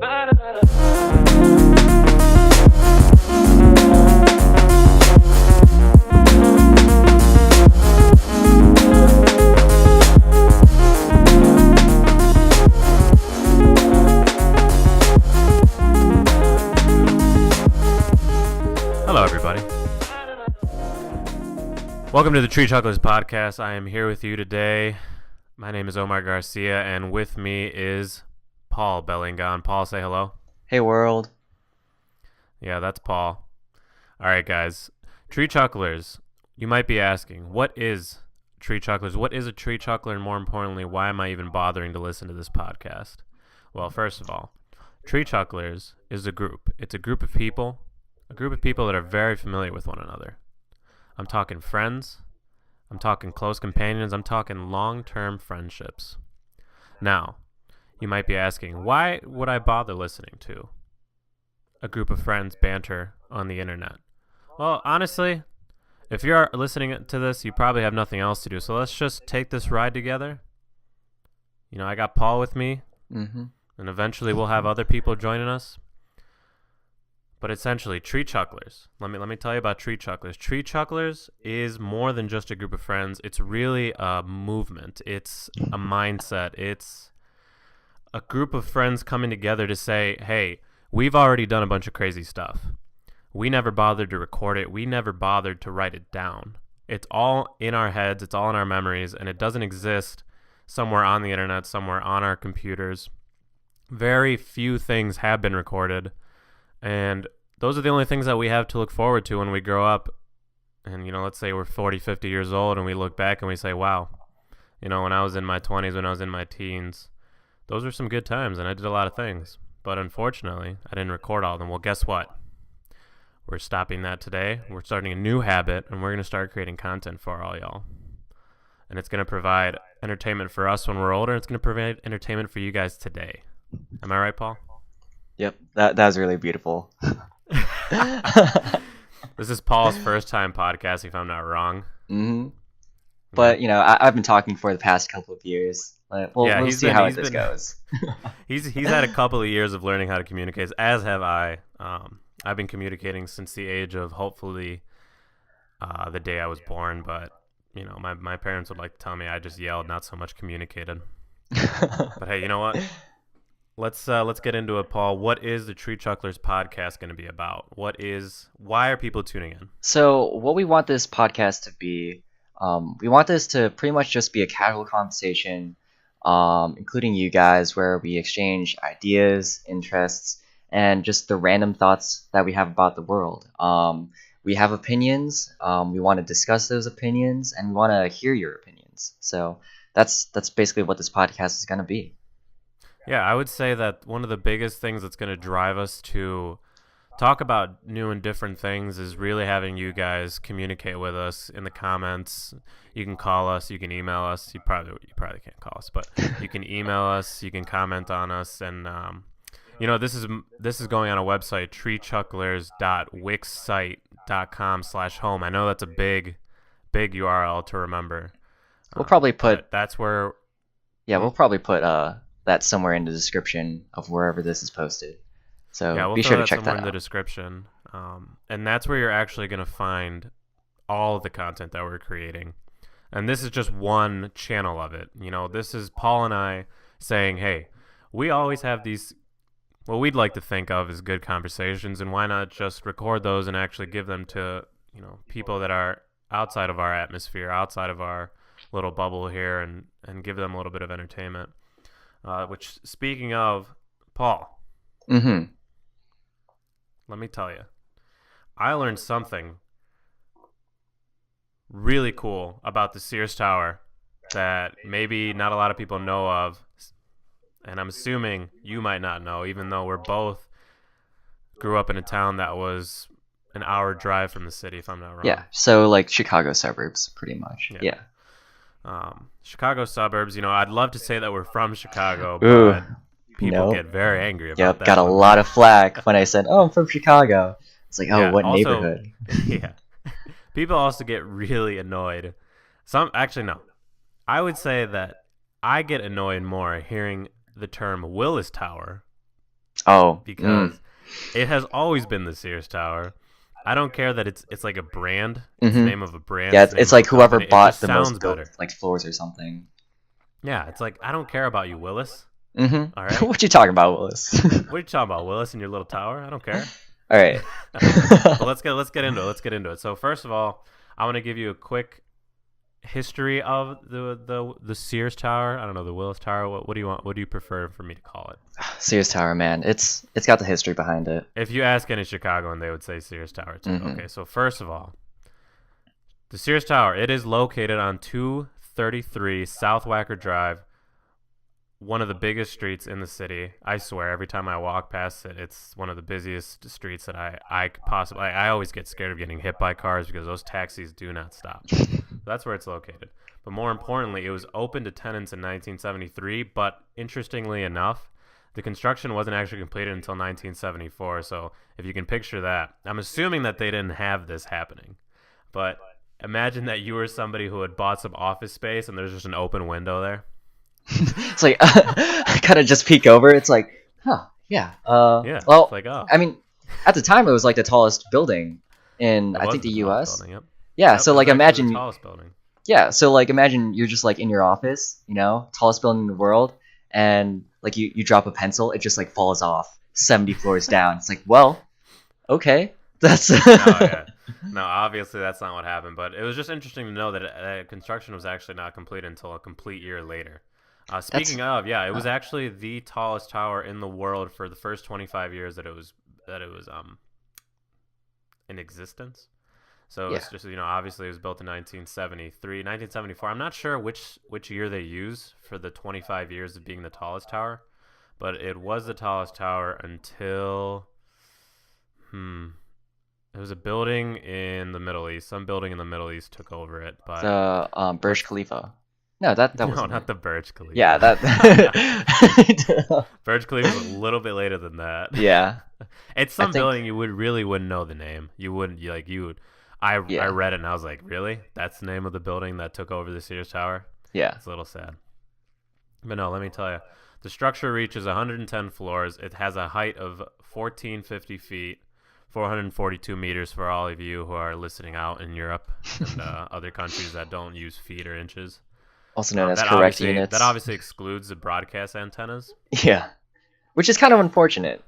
Hello, everybody. Welcome to the Tree Chucklers Podcast. I am here with you today. My name is Omar Garcia, and with me is Paul Belingon. Paul, say hello. Hey, world. Yeah, that's Paul. All right, guys. Tree Chucklers. You might be asking, what is Tree Chucklers? What is a Tree Chuckler? And more importantly, why am I even bothering to listen to this podcast? Well, first of all, Tree Chucklers is a group. It's a group of people that are very familiar with one another. I'm talking friends. I'm talking close companions. I'm talking long-term friendships. Now, you might be asking, why would I bother listening to a group of friends banter on the internet? Well, honestly, if you're listening to this, you probably have nothing else to do. So let's just take this ride together. You know, I got Paul with me, and eventually we'll have other people joining us. But essentially, Tree Chucklers. Let me tell you about Tree Chucklers. Tree Chucklers is more than just a group of friends. It's really a movement. It's a mindset. It's a group of friends coming together to say, hey, we've already done a bunch of crazy stuff. We never bothered to record it. We never bothered to write it down. It's all in our heads. It's all in our memories, and it doesn't exist somewhere on the internet, somewhere on our computers. Very few things have been recorded. And those are the only things that we have to look forward to when we grow up. And, you know, let's say we're 40, 50 years old and we look back and we say, wow, you know, when I was in my 20s, when I was in my teens, those were some good times and I did a lot of things. But unfortunately, I didn't record all of them. Well, guess what? We're stopping that today. We're starting a new habit and we're going to start creating content for all y'all. And it's going to provide entertainment for us when we're older. And it's going to provide entertainment for you guys today. Am I right, Paul? Yep, that was really beautiful. This is Paul's first time podcasting, if I'm not wrong. Mm-hmm. But, you know, I've been talking for the past couple of years. We'll see how this goes. He's had a couple of years of learning how to communicate, as have I. I've been communicating since the age of hopefully the day I was born. But, you know, my parents would like to tell me I just yelled, not so much communicated. But, hey, you know what? Let's get into it, Paul. What is the Tree Chucklers podcast going to be about? Why are people tuning in? So what we want this podcast to be, we want this to pretty much just be a casual conversation, including you guys, where we exchange ideas, interests, and just the random thoughts that we have about the world. We have opinions. We want to discuss those opinions, and we want to hear your opinions. So that's basically what this podcast is going to be. Yeah, I would say that one of the biggest things that's going to drive us to talk about new and different things is really having you guys communicate with us in the comments. You can call us, you can email us. You probably can't call us, but you can email us, you can comment on us, and you know, this is going on a website, treechucklers.wixsite.com/home. I know that's a big URL to remember. We'll probably put that's where. Yeah, we'll probably put that somewhere in the description of wherever this is posted. So yeah, we'll be sure to check that out. in the description. And that's where you're actually going to find all of the content that we're creating. And this is just one channel of it. You know, this is Paul and I saying, hey, we always have these, what we'd like to think of as good conversations, and why not just record those and actually give them to, you know, people that are outside of our atmosphere, outside of our little bubble here, and give them a little bit of entertainment. Which, speaking of, Paul, let me tell you, I learned something really cool about the Sears Tower that maybe not a lot of people know of, and I'm assuming you might not know, even though we're both grew up in a town that was an hour drive from the city, if I'm not wrong. Yeah, so like Chicago suburbs, pretty much. Yeah. Chicago suburbs, you know, I'd love to say that we're from Chicago, but people get very angry about that. Got a lot of flack when I said, oh, I'm from Chicago. It's like, what neighborhood? Yeah. People also get really annoyed. Actually, no. I would say that I get annoyed more hearing the term Willis Tower Oh. because it has always been the Sears Tower. I don't care that it's like a brand. It's the Mm-hmm. name of a brand. Yeah, It's the it's name of like a whoever company. It bought just the sounds most better. like floors or something. Yeah, it's like I don't care about you, Willis. Mm-hmm. All right. What you talking about, Willis? What are you talking about, Willis, and your little tower? I don't care. All right. But let's get into it. Let's get into it. So first of all, I want to give you a quick history of the Sears Tower. I don't know, the Willis Tower. What do you want? What do you prefer for me to call it? Sears Tower, man. It's got the history behind it. If you ask any Chicagoan, they would say Sears Tower too. Mm-hmm. Okay, so first of all, the Sears Tower. It is located on 233 South Wacker Drive, one of the biggest streets in the city. I swear, every time I walk past it, it's one of the busiest streets that I could possibly. I always get scared of getting hit by cars because those taxis do not stop. That's where it's located. But more importantly, it was open to tenants in 1973. But interestingly enough, the construction wasn't actually completed until 1974. So if you can picture that, I'm assuming that they didn't have this happening. But imagine that you were somebody who had bought some office space and there's just an open window there. It's like I kind of just peek over. It's like, huh, yeah. Yeah. Well, it's like, oh, I mean, at the time it was like the tallest building in it I was think the tallest U.S. building, yep. Yeah. Yep, So it was like actually imagine, the tallest building. yeah. So like imagine you're just like in your office, tallest building in the world, and like you drop a pencil, it just like falls off 70 floors down. It's like, well, okay, that's. Yeah. No, obviously that's not what happened, but it was just interesting to know that construction was actually not completed until a complete year later. Speaking of, yeah, it was actually the tallest tower in the world for the first 25 years that it was in existence. So it's just, obviously it was built in 1973, 1974. I'm not sure which year they use for the 25 years of being the tallest tower, but it was the tallest tower until it was a building in the Middle East. Some building in the Middle East took over it, but The Burj Khalifa. No, that no, wasn't not it. the Burj Khalifa. Yeah, that. Burj Khalifa was a little bit later than that. Yeah. It's I some think- building you really wouldn't know the name. You wouldn't I Yeah. read it and I was like, really? That's the name of the building that took over the Sears Tower? Yeah. It's a little sad. But no, let me tell you. The structure reaches 110 floors. It has a height of 1,450 feet, 442 meters for all of you who are listening out in Europe and other countries that don't use feet or inches. Also known as That correct obviously- units. That obviously excludes the broadcast antennas. Yeah. Which is kind of unfortunate.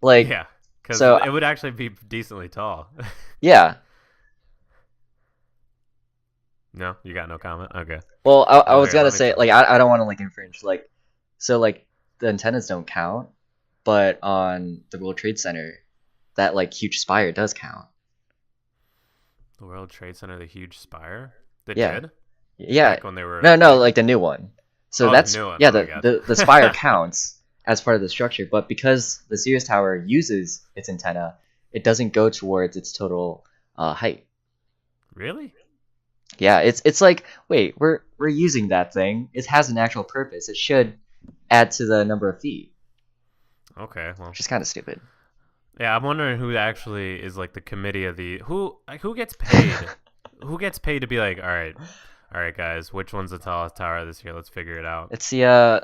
Like, Yeah, because so- it would actually be decently tall. yeah. No, you got no comment? Okay. Well, I was Okay, gonna let me say, tell- like, I don't want to like infringe, like, so like the antennas don't count, but on the World Trade Center, that like huge spire does count. The World Trade Center, the huge spire? They Yeah. did? Yeah. Back when they were... No, like the new one. So Oh, the that's new one. yeah, Oh, I got the spire counts as part of the structure, but because the Sears Tower uses its antenna, it doesn't go towards its total height. Really? Yeah, it's like, wait, we're using that thing. It has an actual purpose. It should add to the number of feet, Okay, well... which is kind of stupid. Yeah, I'm wondering who actually is like the committee of the... Who gets paid? Who gets paid to be like, all right, guys, which one's the tallest tower this year? Let's figure it out. It's the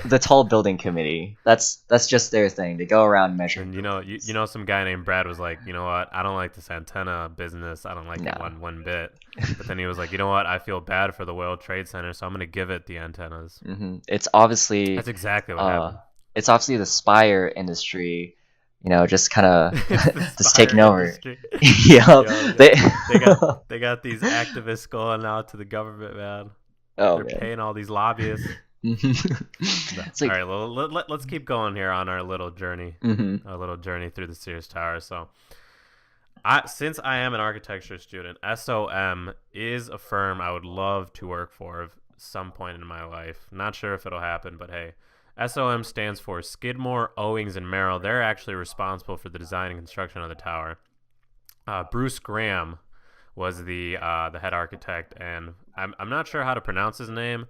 the tall building committee. That's just their thing. They go around measuring. And you know, some guy named Brad was like, you know what? I don't like this antenna business. I don't like it one bit. But then he was like, you know what? I feel bad for the World Trade Center, so I'm gonna give it the antennas. It's obviously That's exactly what happened. it's obviously the spire industry, just kind of just Spire taking over. industry. Yeah, Yo, they They got these activists going out to the government, man. oh They're man. paying all these lobbyists. It's like, All right, well, let's keep going here on our little journey. mhm. Our little journey through the Sears Tower. So, since I am an architecture student, SOM is a firm I would love to work for at some point in my life. Not sure if it'll happen, but hey, SOM stands for Skidmore, Owings, and Merrill. They're actually responsible for the design and construction of the tower. Bruce Graham was the head architect, and I'm not sure how to pronounce his name.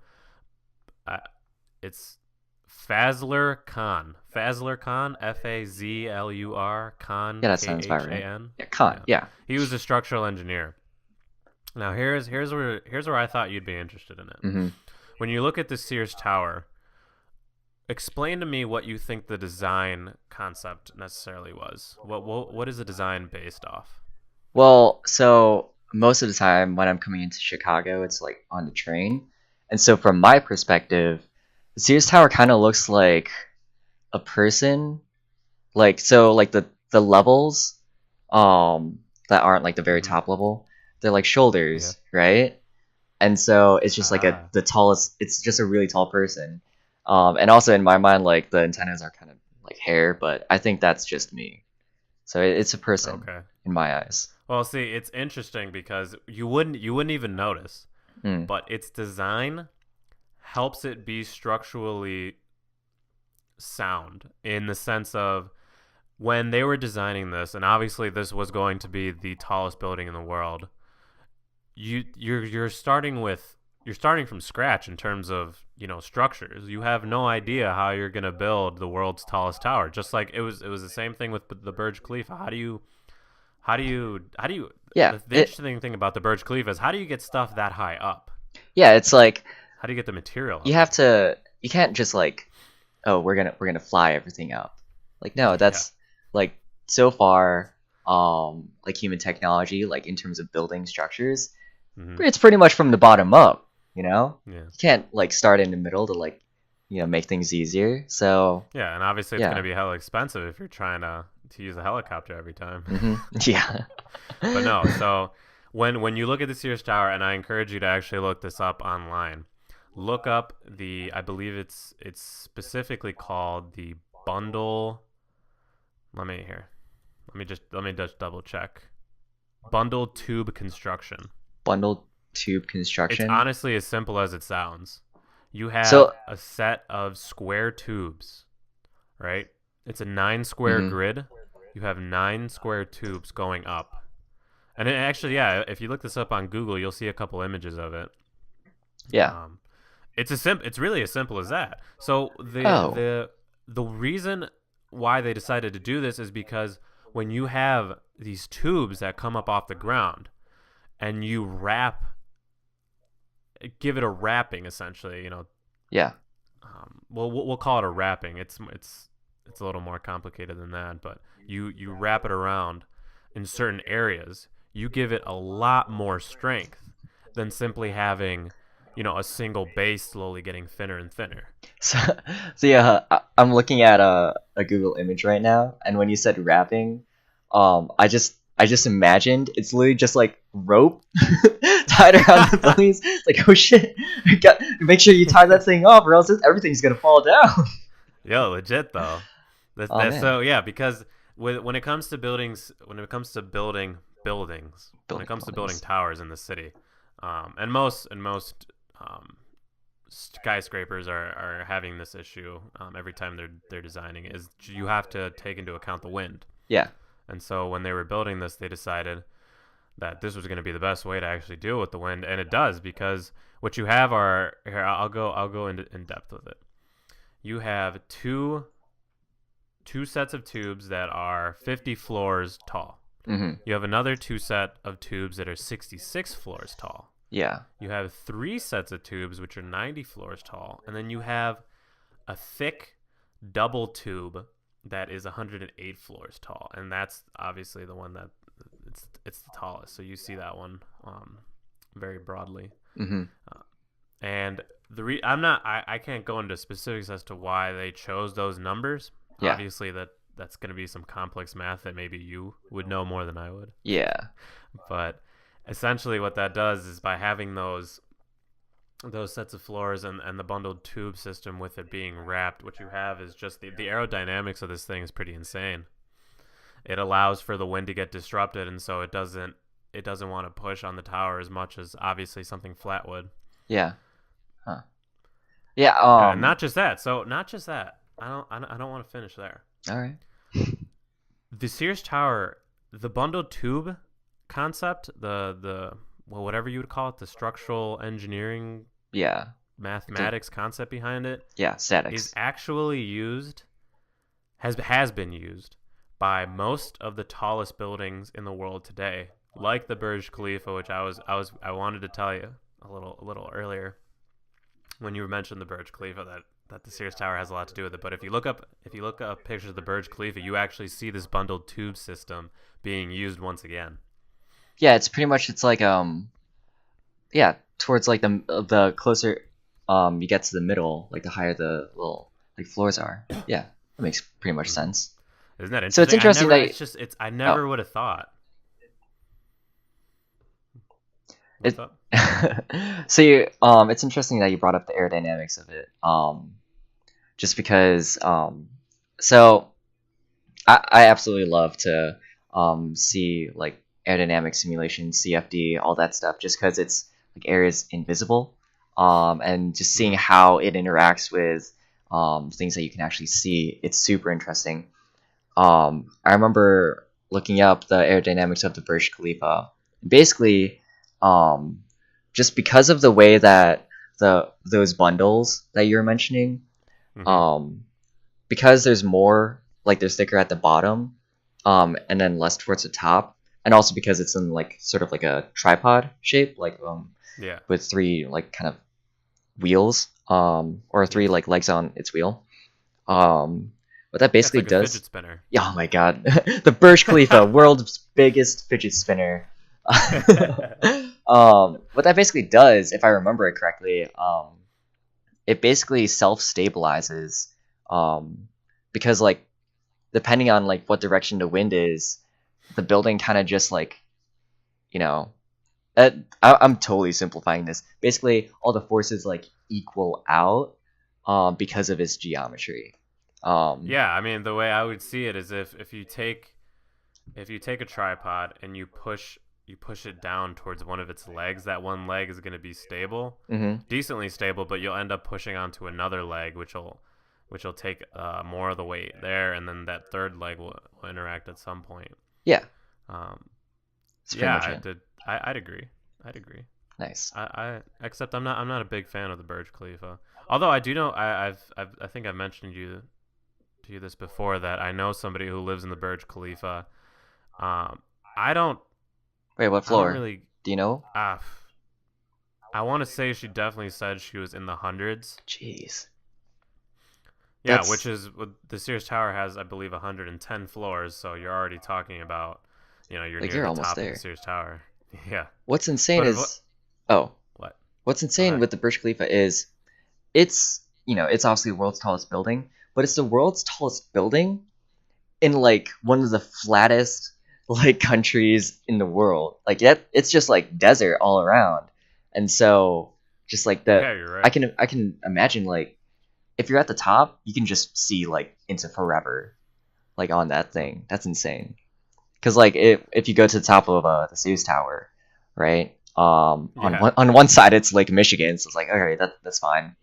It's Fazlur Khan. Fazlur Khan, Fazlur Khan. Yeah, that sounds about right. Khan. Yeah, con. Yeah. He was a structural engineer. Now here's where I thought you'd be interested in it. Mm-hmm. When you look at the Sears Tower, explain to me what you think the design concept necessarily was. What is the design based off? Well, so most of the time when I'm coming into Chicago, it's like on the train. And so from my perspective, the Sears Tower kind of looks like a person. Like so like the levels that aren't like the very Hmm. top level, they're like Yeah. shoulders, right? And so it's just like Ah. the tallest, it's just a really tall person. And also in my mind, like the antennas are kind of like hair, but I think that's just me. So it's a person Okay. in my eyes. Well, see, it's interesting because you wouldn't even notice, Mm, but its design helps it be structurally sound in the sense of when they were designing this, and obviously this was going to be the tallest building in the world. You're starting from scratch in terms of structures. You have no idea how you're gonna build the world's tallest tower. Just like it was the same thing with the Burj Khalifa. How do you yeah, the interesting thing about the Burj Khalifa is how do you get stuff that high up? yeah, it's like How do you get the material you up have there? to, you can't just like, oh, we're gonna fly everything up. Like no, Yeah. that's like so far, like human technology, like in terms of building structures, Hmm. it's pretty much from the bottom up. You know, Yeah. you can't like start in the middle to like, make things easier. So Yeah, and obviously it's going to yeah, be hella expensive if you're trying to use a helicopter every time. yeah, But no, so when you look at the Sears Tower, and I encourage you to actually look this up online, look up I believe it's specifically called the bundle. Let me here. Let me just double check. Bundle tube construction. bundled tube It's construction. honestly as simple as it sounds. You have So a set of square tubes, right? It's a 9 square mhm, grid. You have 9 square tubes going up. And actually, yeah, if you look this up on Google, you'll see a couple images of it. yeah. Um, it's really as simple as that. So Oh, the reason why they decided to do this is because when you have these tubes that come up off the ground and you give it a wrapping essentially, yeah. well, we'll call it a wrapping. It's a little more complicated than that, but you wrap it around in certain areas. You give it a lot more strength than simply having, a single base slowly getting thinner and thinner. So, so yeah, I'm looking at a Google image right now, and when you said wrapping, I just imagined it's literally just like rope tied around the buildings. Like, oh shit, make sure you tie that thing off, or else everything's gonna fall down. Yo, legit though. Oh That's man, so yeah, because when it comes to buildings, when it comes to building buildings, when it building comes to building buildings. towers in the city, and most skyscrapers are having this issue every time they're designing is you have to take into account the wind. Yeah. And so when they were building this, they decided that this was going to be the best way to actually deal with the wind, and it does because what you have are here. I'll go in depth with it. You have two sets of tubes that are 50 floors tall. Mm-hmm. You have another two set of tubes that are 66 floors tall. Yeah. You have three sets of tubes which are 90 floors tall, and then you have a thick double tube that is 108 floors tall, and that's obviously the one that it's the tallest. So you see that one very broadly. Mm-hmm. And I can't go into specifics as to why they chose those numbers. Yeah. Obviously that's going to be some complex math that maybe you would know more than I would. Yeah. But essentially what that does is by having those sets of floors and the bundled tube system with it being wrapped, what you have is just the aerodynamics of this thing is pretty insane. It allows for the wind to get disrupted, and so it doesn't want to push on the tower as much as obviously something flat would. Yeah. Huh. Yeah. And not just that. So not just that. I don't want to finish there. All right. The Sears Tower, the bundled tube concept, well, whatever you would call it, the structural engineering Yeah. The mathematics concept behind it yeah is statics. actually has been used by most of the tallest buildings in the world today, like the Burj Khalifa, which I wanted to tell you a little earlier when you mentioned the Burj Khalifa that that the Sears Tower has a lot to do with it. But if you look up pictures of the Burj Khalifa, you actually see this bundled tube system being used once again. Yeah, it's pretty much it's like yeah, towards like the closer you get to the middle, like the higher the little like floors are. Yeah, that makes pretty much sense. Isn't that interesting? So it's interesting I never would have thought. What's up? So it's interesting that you brought up the aerodynamics of it. Just because so I absolutely love to see like aerodynamic simulation, CFD, all that stuff, just because it's like air is invisible, and just seeing how it interacts with things that you can actually see, it's super interesting. I remember looking up the aerodynamics of the Burj Khalifa. Basically, just because of the way that those bundles that you're mentioning, because there's more, like there's thicker at the bottom, and then less towards the top, and also because it's in like sort of like a tripod shape, like with three like kind of wheels, or three like legs on its wheel. What that basically like does, a fidget spinner. Yeah, oh my god, the Burj Khalifa, world's biggest fidget spinner. What that basically does, if I remember it correctly, it basically self-stabilizes, because like depending on like what direction the wind is, the building kind of just like, you know, I'm totally simplifying this. Basically, all the forces like equal out, because of its geometry. Yeah, I mean, the way I would see it is if you take a tripod and you push it down towards one of its legs, that one leg is going to be stable, decently stable, but you'll end up pushing onto another leg, which will take more of the weight there, and then that third leg will interact at some point. Yeah. I'd agree. Nice. I except I'm not a big fan of the Burj Khalifa. Although I do know I think I've mentioned to you this before, that I know somebody who lives in the Burj Khalifa. I don't. Wait, what floor? Really, do you know? I want to say she definitely said she was in the hundreds. Jeez. Yeah, which is the Sears Tower has, I believe, 110 floors. So you're already talking about, you're like near you're the top there. of the Sears Tower. Yeah. What's insane is what? What's insane with the Burj Khalifa is it's obviously the world's tallest building, but it's the world's tallest building in like one of the flattest like countries in the world. Like it's just like desert all around, and so just like you're right. I can imagine like if you're at the top, you can just see like into forever, like on that thing. That's insane. Because like if you go to the top of the Sears Tower, right? On one side it's Lake Michigan, so it's like okay, that's fine.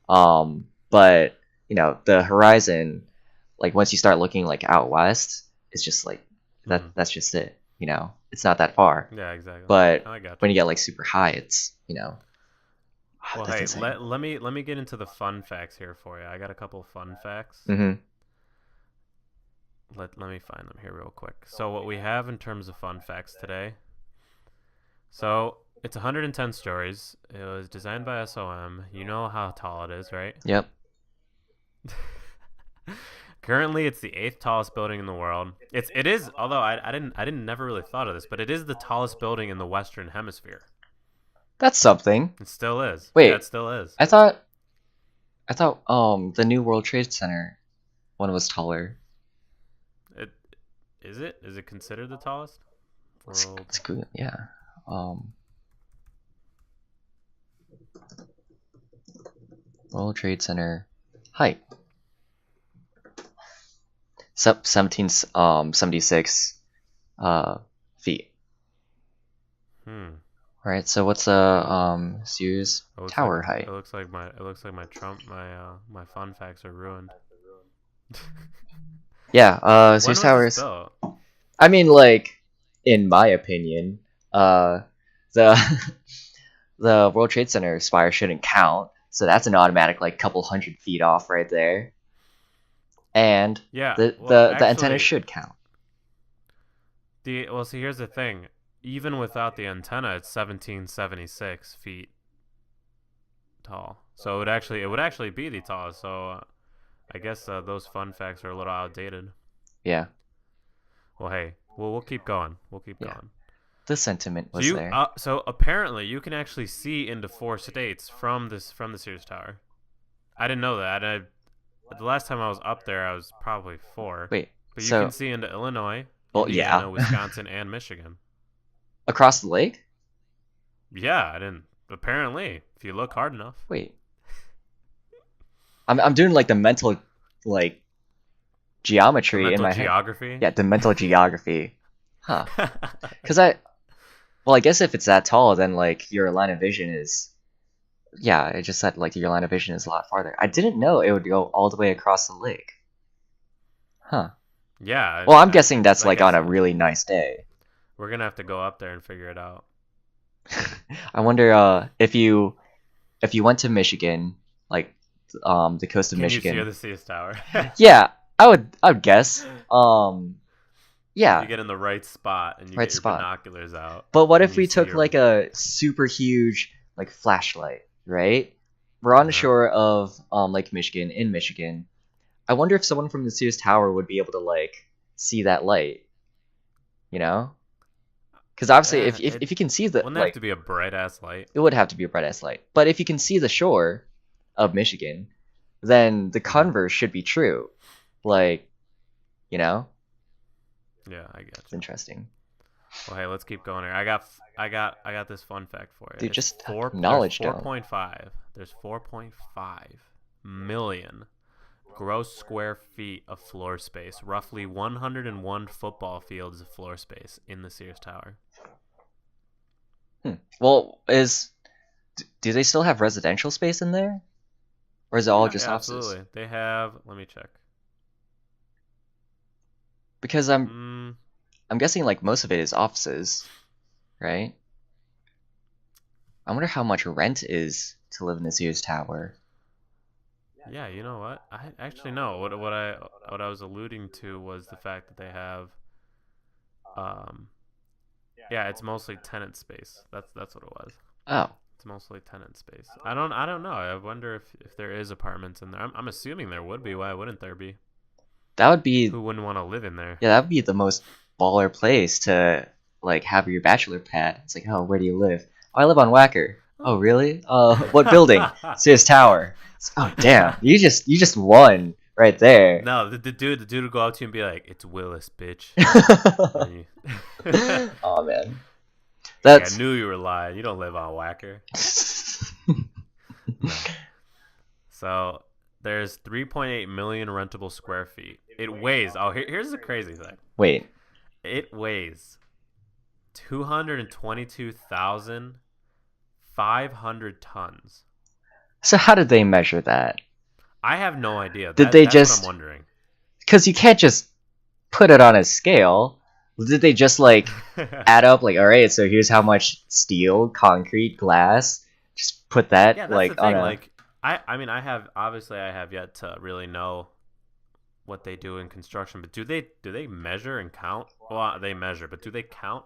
But the horizon, like once you start looking like out west, it's just like that's just it. It's not that far. Yeah, exactly. But I got you. when you get like super high, it's Well, hey, let me get into the fun facts here for you. I got a couple of fun facts. Let me find them here real quick. So what we have in terms of fun facts today. So it's 110 stories. It was designed by S01. You know how tall it is, right? Yep. Currently, it's the 8th tallest building in the world. It is, although I never really thought of this, but it is the tallest building in the Western Hemisphere. That's something. It still is. Wait, yeah, it still is. I thought the new World Trade Center one was taller. Is it considered the tallest? It's good. Yeah. World Trade Center height. 1776 feet. Right. So what's Sears Tower height? It looks like my fun facts are ruined. Yeah. Sears Towers. I mean, like, in my opinion, the the World Trade Center spire shouldn't count. So that's an automatic like couple hundred feet off right there. And the antenna should count. See, here's the thing. Even without the antenna, it's 1776 feet tall. So it would actually be the tallest. So I guess those fun facts are a little outdated. Yeah, Well, hey, we'll keep going. We'll keep yeah. going. The sentiment So was you there. so apparently you can actually see into 4 states from the Sears Tower. I didn't know that. The last time I was up there, I was probably 4. Wait, But you can so see into Illinois, well, yeah, Indiana, Wisconsin, and Michigan. across the lake. Yeah, I didn't. Apparently, if you look hard enough. Wait, I'm doing like the mental like The geometry in mental my head. geography. Yeah, the mental geography. Huh? Because well, I guess if it's that tall, then like your line of vision is. Yeah, I just said like your line of vision is a lot farther. I didn't know it would go all the way across the lake. Huh. Yeah. Well, I'm guessing that's like like I on a said, really nice day. we're gonna have to go up there and figure it out. I wonder if you went to Michigan, like the coast of Can you see Michigan. the Sears Tower? Yeah, I would guess. You Yeah, get in the right spot and you right get your spot. binoculars out. But what and if you we see took your- like a super huge like flashlight, right? We're on the Uh-huh. shore of Lake Michigan in Michigan. I wonder if someone from the Sears Tower would be able to like see that light, you know? Because obviously, Yeah, if you can see the wouldn't that have like, to be a bright ass light? it would have to be a bright ass light. But if you can see the shore of Michigan, then the converse should be true. Like, you know, Yeah, I get it's you. interesting. Well, hey, let's keep going here. I got this fun fact for you. Dude, It's just four, knowledge there's dump. 4.5. There's 4.5 million gross square feet of floor space, roughly 101 football fields of floor space in the Sears Tower. Well, do they still have residential space in there, or is it all just yeah, offices? absolutely. They have. Let me check. Because I'm guessing like most of it is offices, right? I wonder how much rent is to live in the Sears Tower. Yeah, you know what? I actually know what I was alluding to was the fact that they have. Yeah, it's mostly tenant space. That's what it was. Oh, It's mostly tenant space. I don't know. I wonder if there is apartments in there. I'm assuming there would be. Why wouldn't there be? that would be Who wouldn't want to live in there? yeah, that would be the most baller place to like have your bachelor pad. It's like, oh, where do you live? Oh, I live on Wacker. Oh, really? What building? Sears Tower. Oh, damn! You just won right there. No, the dude would go up to you and be like, "It's Willis, bitch." And Oh man, like, that's I knew you were lying. You don't live on Whacker. No. So there's 3.8 million rentable square feet. It weighs. Oh, here's the crazy thing. Wait. It weighs 222,500 tons. So how did they measure that? I have no idea. Did they that's just- what I'm wondering. Because you can't just put it on a scale. Did they just like add up like, all right, so here's how much steel, concrete, glass. Just put that Yeah, that's like the thing. on a. Like, I mean, I have yet to really know what they do in construction, but do they measure and count? Well, they measure, but do they count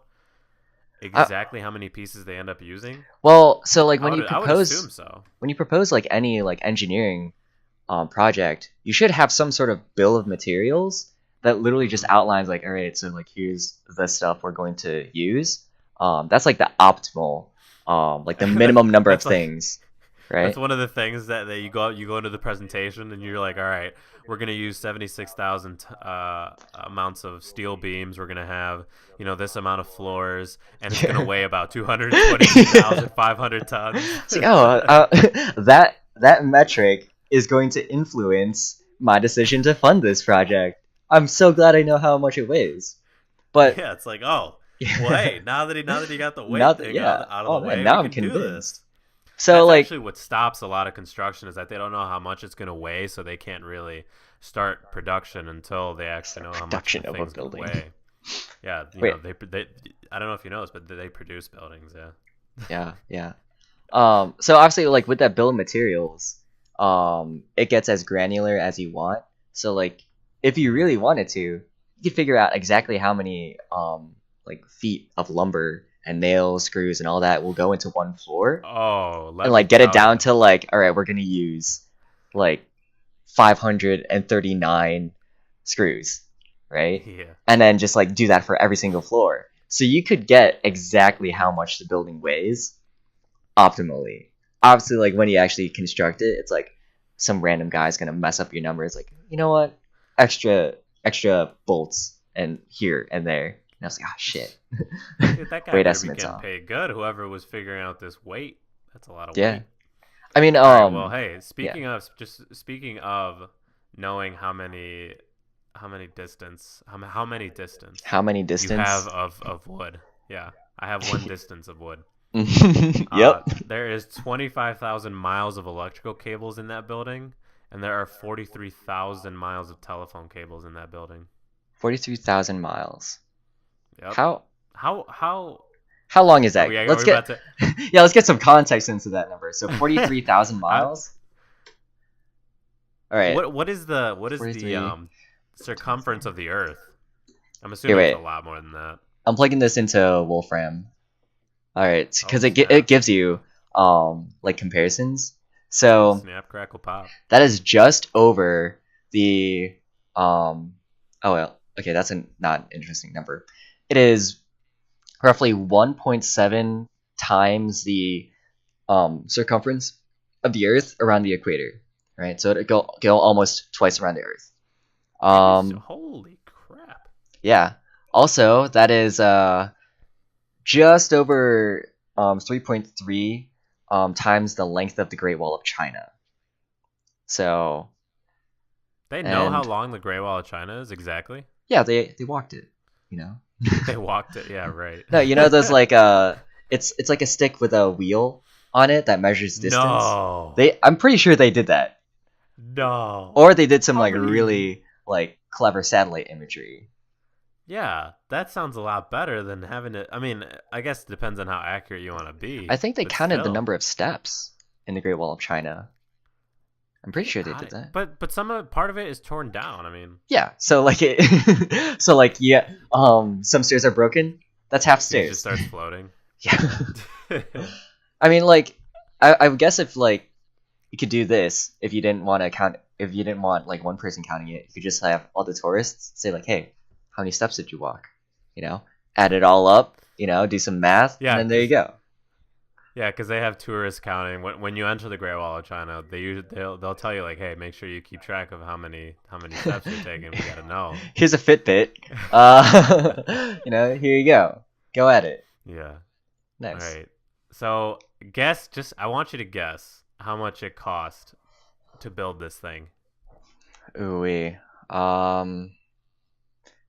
exactly how many pieces they end up using? Well, so like when I you would propose assume so. when you propose like any like engineering project, you should have some sort of bill of materials that literally just outlines like, all right, so like here's the stuff we're going to use. That's like the optimal, like the minimum number of That's like- things, right? That's one of the things that you go into the presentation and you're like, all right, we're gonna use 76,000 amounts of steel beams. We're gonna have this amount of floors, and it's gonna weigh about 222,500 tons. It's like, that metric is going to influence my decision to fund this project. I'm so glad I know how much it weighs. But Yeah, it's like, oh, well, hey, now that he got the weight Now that- thing yeah. out Oh, of the man, way, now we I'm can do convinced. this. so That's like actually what stops a lot of construction is that they don't know how much it's going to weigh, so they can't really start production until they actually know how much Production the of a thing's going to building. weigh. Yeah, Wait. they I don't know if you know this, but they produce buildings. Yeah. yeah. So obviously like with that bill of materials, it gets as granular as you want. So like if you really wanted to, you could figure out exactly how many like feet of lumber and nails, screws, and all that will go into one floor, Oh, let and me like get it tell down you. to like, all right, we're gonna use like 539 screws, right? Yeah. And then just like do that for every single floor. So you could get exactly how much the building weighs optimally. Obviously, like when you actually construct it, it's like some random guy's gonna mess up your numbers. Like, you know what? Extra bolts and here and there. And I was like, oh shit. Dude, that guy Weight better be estimates getting off. paid good. Whoever was figuring out this weight, that's a lot of Yeah. weight. I mean, All right. Well, hey, yeah. speaking of knowing how many distance How many you have distance? of wood. Yeah, I have one distance of wood. Yep. There is 25,000 miles of electrical cables in that building, and there are 43,000 miles of telephone cables in that building. 43,000 miles. Yep. How How long is that? are Let's we get about to? yeah, let's get some context into that number. So 43,000 miles. All right. What is the 43. circumference of the Earth? I'm Here, assuming it's a wait. lot more than that. I'm plugging this into Wolfram. All right, because Oh, it snap. gives you like comparisons. Oh, So snap, crackle, pop. that is just over the oh well, okay, that's a not an interesting number. It is roughly 1.7 times the circumference of the Earth around the equator, right? So it go almost twice around the Earth. Holy crap! Yeah. Also, that is just over 3.3 times the length of the Great Wall of China. So, They know how and long the Great Wall of China is exactly. yeah, they walked it, you know. They walked it. Yeah, right. No, you know those like it's like a stick with a wheel on it that measures distance. No, I'm pretty sure they did that. no. Or they did some How like many? really like clever satellite imagery. Yeah, that sounds a lot better than having it. I mean, I guess it depends on how accurate you want to be. I think they But counted the still. number of steps in the Great Wall of China. I'm pretty They sure they got did it. that. But part of it is torn down. I mean, Yeah, so like it so like yeah, some stairs are broken. That's half it just stairs. starts floating. Yeah. I mean like I would guess if like you could do this if you didn't want to count if you didn't want like one person counting it, you could just have all the tourists say like, hey, how many steps did you walk? You know? Add it all up, do some math, Yeah, and then there you go. Yeah, because they have tourists counting. When you enter the Great Wall of China, they'll tell you like, hey, make sure you keep track of how many steps you're taking. We gotta know. Here's a Fitbit. Here you go. Go at it. Yeah. Nice. All right. So I want you to guess how much it cost to build this thing. Ooh,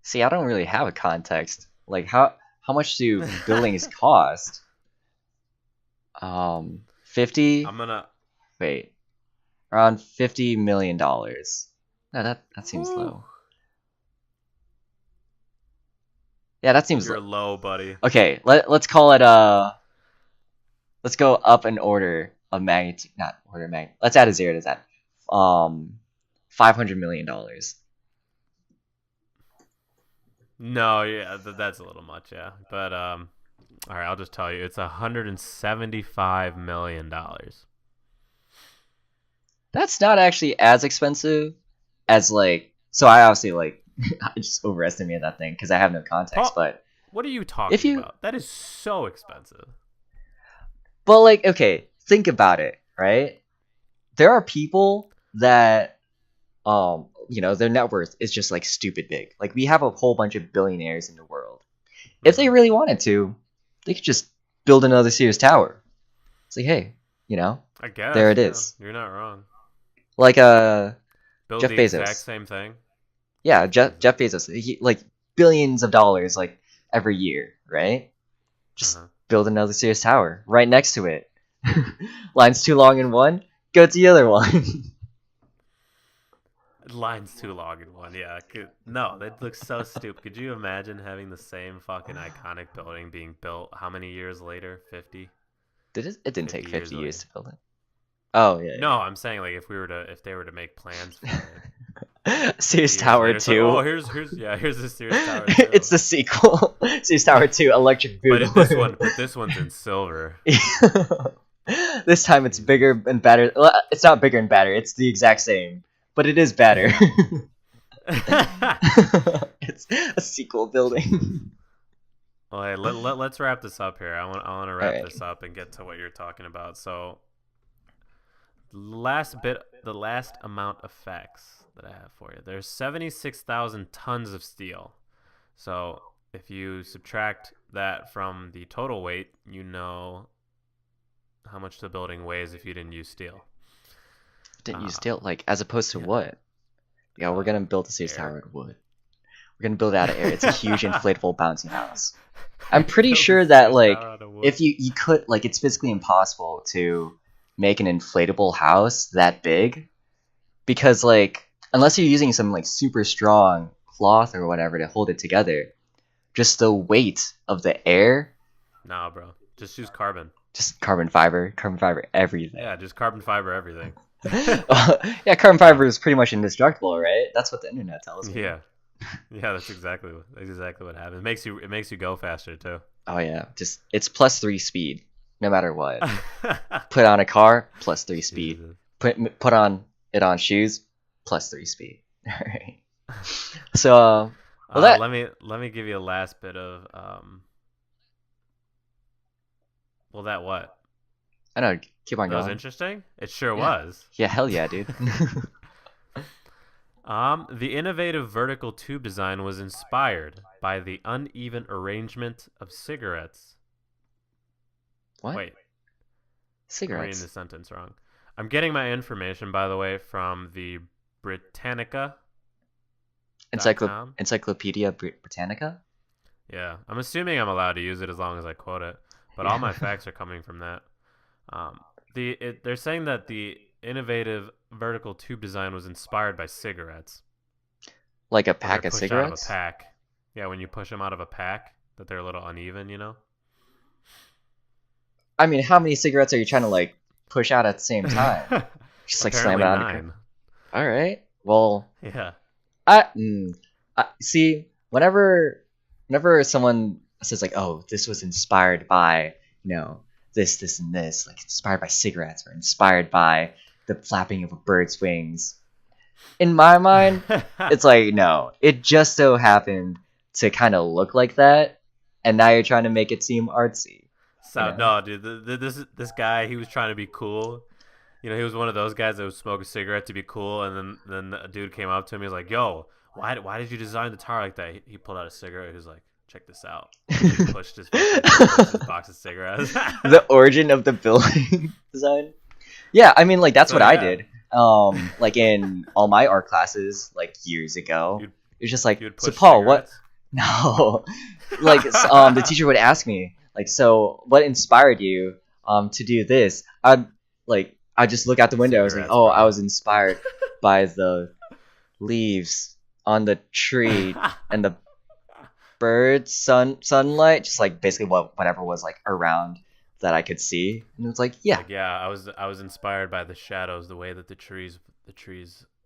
see, I don't really have a context. Like how much do buildings cost? 50. I'm gonna. Wait, around $50 million. No, that seems low. Yeah, that seems You're low, buddy. Okay, let's call it let's go up an order of magnitude, not order of magnitude. Let's add a zero to that. $500 million. No, yeah, that's a little much, yeah. But all right, I'll just tell you, it's $175 million. That's not actually as expensive as like. So I obviously like I just overestimated that thing because I have no context. But what are you talking about? That is so expensive. Well, like, okay, think about it, right? There are people that, their net worth is just like stupid big. Like we have a whole bunch of billionaires in the world. If they really wanted to, they could just build another Sears Tower. It's like, hey, I guess there it is. You're not wrong. Like Build Jeff the Bezos. exact same thing. Yeah, Jeff Bezos. Like billions of dollars like every year, right? Just build another Sears Tower right next to it. Line's too long in one, go to the other one. Line's too long in one, yeah. No, that looks so stupid. Could you imagine having the same fucking iconic building being built how many years later? 50? It didn't take 50 years later. to build it. Oh yeah. No, I'm saying like if they were to make plans for it. Sears Years Tower later, it's like, oh, 2. here's the Sears Tower 2. It's the sequel. Sears Tower 2 Electric Boogaloo. But this one's in silver. This time it's bigger and better. Well, it's not bigger and better. It's the exact same, but it is better. It's a sequel building. Well, hey, let's wrap this up here. I want to wrap Alright. this up and get to what you're talking about. So, the last amount of facts that I have for you. There's 76,000 tons of steel. So, if you subtract that from the total weight, you know how much the building weighs if you didn't use steel. Didn't use steel, like, as opposed to yeah. what? Yeah, we're gonna build the Sears Air. Tower out of wood. We're gonna build it out of air. It's a huge inflatable bouncy house. I'm pretty sure that, like, if you could, like, it's physically impossible to make an inflatable house that big, because, like, unless you're using some, like, super strong cloth or whatever to hold it together, just the weight of the air. Nah, bro. Just use carbon. Just carbon fiber everything. Yeah, just carbon fiber everything. Yeah, carbon fiber is pretty much indestructible, right? That's what the internet tells me. Yeah, that's exactly what happened. It makes you go faster too. Oh yeah, just it's +3 speed, no matter what. Put on a car, +3 speed. Jesus. Put on shoes, +3 speed. All right. So, well, let me give you a last bit of Well, that what? I know. Keep on That going. was interesting. It sure Yeah. was. Yeah, hell yeah, dude. The innovative vertical tube design was inspired by the uneven arrangement of cigarettes. What? Wait, I'm reading Cigarettes. the sentence wrong. I'm getting my information, by the way, from the Britannica. Encyclopedia Britannica? Yeah, I'm assuming I'm allowed to use it as long as I quote it, but all my facts are coming from that. They're saying that the innovative vertical tube design was inspired by cigarettes. Like a When pack they're of pushed cigarettes? Out of a pack. Yeah, when you push them out of a pack, that they're a little uneven, you know? I mean, how many cigarettes are you trying to, like, push out at the same time? Just, like, slam it out. Apparently 9. All right. Well, Yeah. I see. Whenever someone says, like, "Oh, this was inspired by, this, and this," like inspired by cigarettes or inspired by the flapping of a bird's wings, in my mind, it's like, no, it just so happened to kind of look like that, and now you're trying to make it seem artsy. So no, dude, this guy, he was trying to be cool. He was one of those guys that would smoke a cigarette to be cool, and then a dude came up to him. He was like, "Yo, why did you design the tower like that?" He pulled out a cigarette. He was like, "Check this out." He pushed his box of cigarettes. The origin of the building design. Yeah, I mean, like, that's what I did. Like in all my art classes, like years ago, it was just like, "So Paul, cigarettes? No, like, the teacher would ask me, like, "So what inspired you to do this?" I just look out the window. I was like, Cigarettes, "Oh, bro. I was inspired by the leaves on the tree and the birds, sunlight, just like basically whatever was like around that I could see." And it was like, yeah, Like, yeah, I was inspired by the shadows, the way that the trees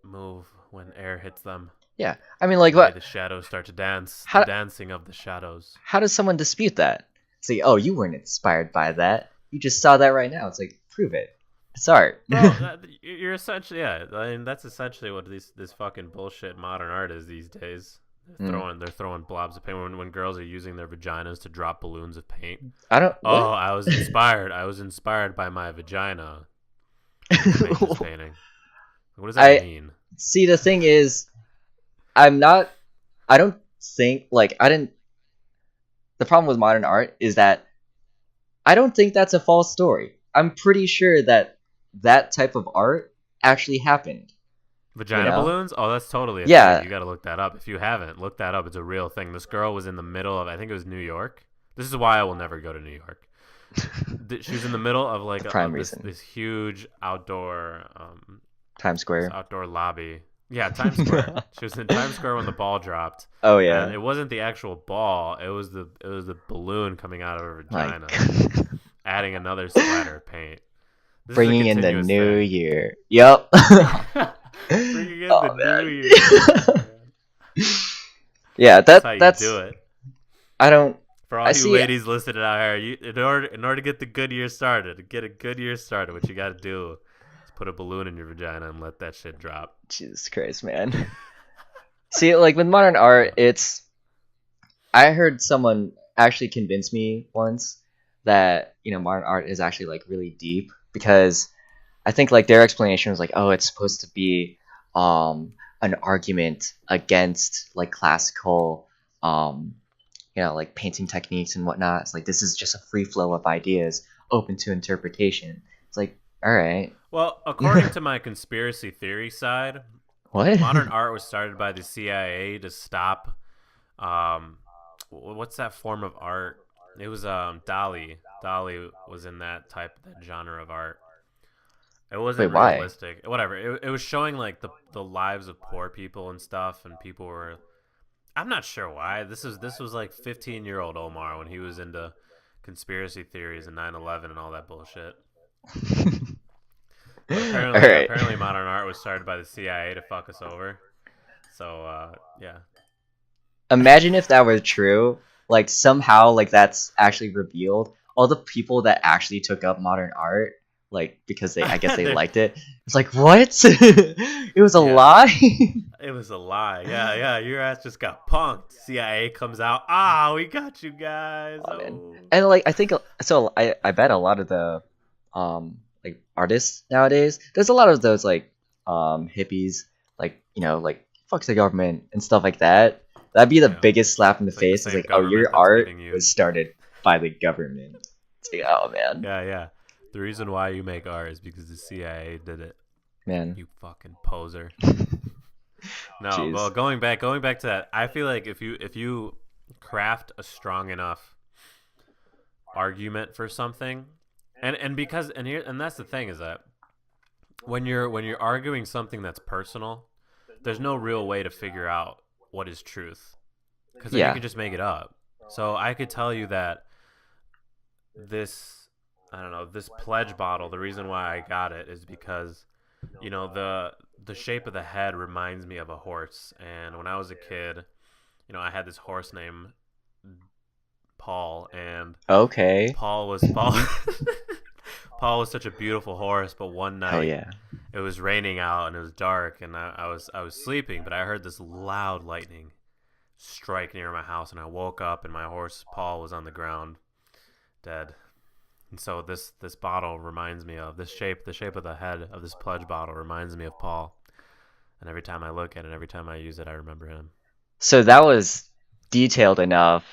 move when air hits them. yeah. I mean, like, The way what? the shadows start to dance. How- The dancing of the shadows. How does someone dispute that? Say, "Oh, you weren't inspired by that. You just saw that right now." It's like, prove it. It's art. Bro, you're essentially, yeah. I mean, that's essentially what this fucking bullshit modern art is these days. They're throwing blobs of paint when girls are using their vaginas to drop balloons of paint. I don't. Oh, What? I was inspired by my vagina. Paint this painting. What does that mean? See, the thing is, I don't think, like, the problem with modern art is that I don't think that's a false story. I'm pretty sure that type of art actually happened. Vagina balloons? Oh, that's totally a Yeah. thing. You got to look that up. If you haven't, look that up. It's a real thing. This girl was in the middle of, I think it was New York. This is why I will never go to New York. She was in the middle of like this huge outdoor Times Square. outdoor lobby. Yeah, Times Square. She was in Times Square when the ball dropped. Oh yeah. And it wasn't the actual ball. It was the balloon coming out of her vagina, adding another splatter of paint. This is a Bringing in the continuous new thing. year. Yep. Bringing in Oh the New man. Year's. Oh, man. Yeah, That's how you that's do it. I don't For all I you see. ladies listening out here, in order to get the good year started, what you got to do is put a balloon in your vagina and let that shit drop. Jesus Christ, man. See, like with modern art, I heard someone actually convince me once that, modern art is actually like really deep because I think like their explanation was like, oh, it's supposed to be an argument against like classical like painting techniques and whatnot. It's like this is just a free flow of ideas open to interpretation. It's like, all right. Well, according to my conspiracy theory side, What? modern art was started by the CIA to stop what's that form of art? It was Dali. Dali was in that genre of art. It Wait, wasn't why? realistic. Whatever. It was showing like the lives of poor people and stuff, and people were. I'm not sure why. This was like 15-year-old Omar when he was into conspiracy theories and 9/11 and all that bullshit. But All right. apparently modern art was started by the CIA to fuck us over. So yeah. Imagine if that were true. Like somehow, like that's actually revealed. All the people that actually took up modern art, like because I guess they liked it. It's like what? It was a lie. It was a lie. Yeah. Your ass just got punked. CIA comes out. We got you guys. Oh, man. And like I think so. I bet a lot of the like artists nowadays. There's a lot of those like hippies, like like fuck the government and stuff like that. That'd be the biggest slap in the face. It's like, oh, your art was started by the government. It's like, oh man. Yeah. The reason why you make art is because the CIA did it. Man. You fucking poser. No, Jeez. well, going back to that, I feel like if you craft a strong enough argument for something, and that's the thing is that when you're arguing something that's personal, there's no real way to figure out what is truth, because you can just make it up. So I could tell you that this pledge bottle, the reason why I got it is because the shape of the head reminds me of a horse, and when I was a kid, I had this horse named Paul, and Paul was Paul was such a beautiful horse, but one night it was raining out and it was dark, and I was sleeping, but I heard this loud lightning strike near my house, and I woke up and my horse Paul was on the ground dead. And so this bottle reminds me of the shape of the head of this pledge bottle reminds me of Paul. And every time I look at it, every time I use it, I remember him. So that was detailed enough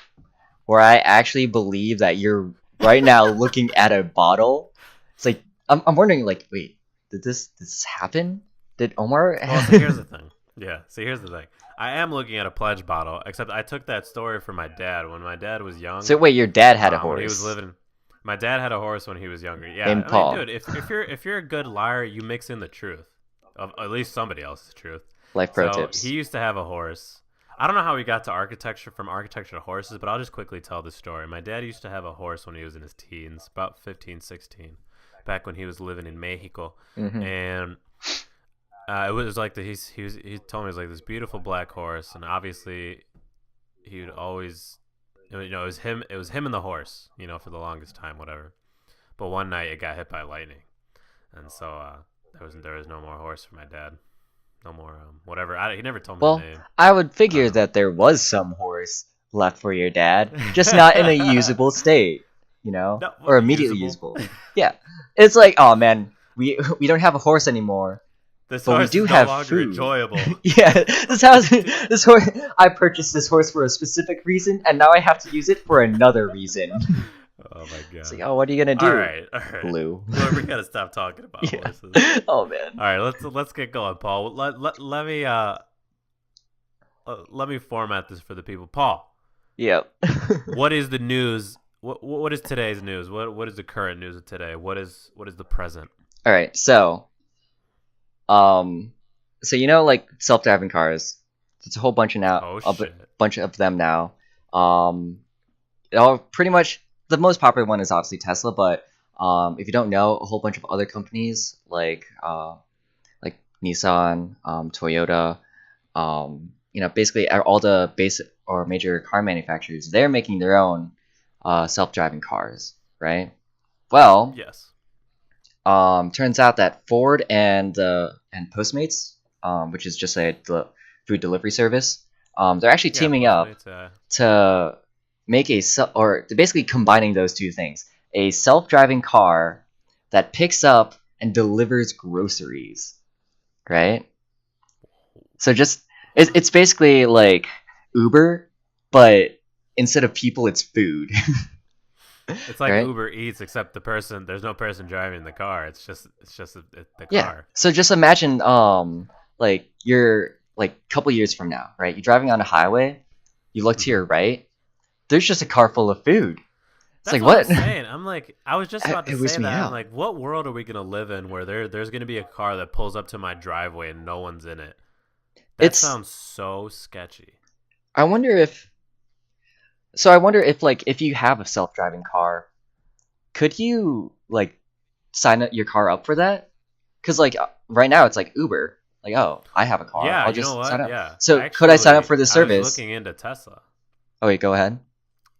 where I actually believe that you're right now looking at a bottle. It's like I'm wondering, like, wait, did this happen? Did Omar? Well, so here's the thing. Yeah, see, here's the thing. I am looking at a pledge bottle, except I took that story from my dad when my dad was young. So wait, your dad had a horse. When he was living. My dad had a horse when he was younger. Yeah, named Paul. Dude, if you're a good liar, you mix in the truth, of at least somebody else's truth. Life pro tips. He used to have a horse. I don't know how he got to architecture, from architecture to horses, but I'll just quickly tell the story. My dad used to have a horse when he was in his teens, about 15, 16, back when he was living in Mexico, and it was like he told me it was like this beautiful black horse, and obviously he would always. It was him and the horse, for the longest time, whatever. But one night it got hit by lightning, and so there was no more horse for my dad, no more whatever. He never told me the name. I would figure that there was some horse left for your dad, just not in a usable state, or immediately usable. Yeah, it's like, oh man, we don't have a horse anymore. This but horse we do is have no longer food. Enjoyable. Yeah, this horse. I purchased this horse for a specific reason, and now I have to use it for another reason. Oh my god! It's like, oh, what are you gonna do? All right. Blue. Well, we gotta stop talking about horses. Oh man. All right, let's get going, Paul. Let me format this for the people, Paul. Yep. What is the news? What is today's news? What is the current news of today? What is the present? All right, so like self-driving cars. It's a whole bunch of now. Oh, shit. A bunch of them now. Pretty much the most popular one is obviously Tesla, but if you don't know, a whole bunch of other companies like Nissan, Toyota, basically all the basic or major car manufacturers, they're making their own self-driving cars, right? Well, Yes. turns out that Ford and Postmates, which is just a food delivery service, they're actually Yeah, teaming up Postmates. to make or they're basically combining those two things: a self-driving car that picks up and delivers groceries, right? So just it's basically like Uber, but instead of people, it's food, It's like right? Uber Eats, except there's no person driving the car. It's just the Yeah. car. So just imagine, like you're like a couple years from now, right? You're driving on a highway, you look to Mhm. your right, there's just a car full of food. It's That's like what I'm what? saying. I'm like, I was just about to It say wears me that. I'm out. like, what world are we gonna live in where there's gonna be a car that pulls up to my driveway and no one's in it? That It's sounds so sketchy. I wonder if I wonder if like if you have a self-driving car, could you like sign up your car up for that? Because like right now it's like Uber. Like, oh, I have a car, Yeah, I'll you know just sign what? up. Yeah, So could I sign up actually, for the I was service? looking into Tesla. Oh wait, go ahead.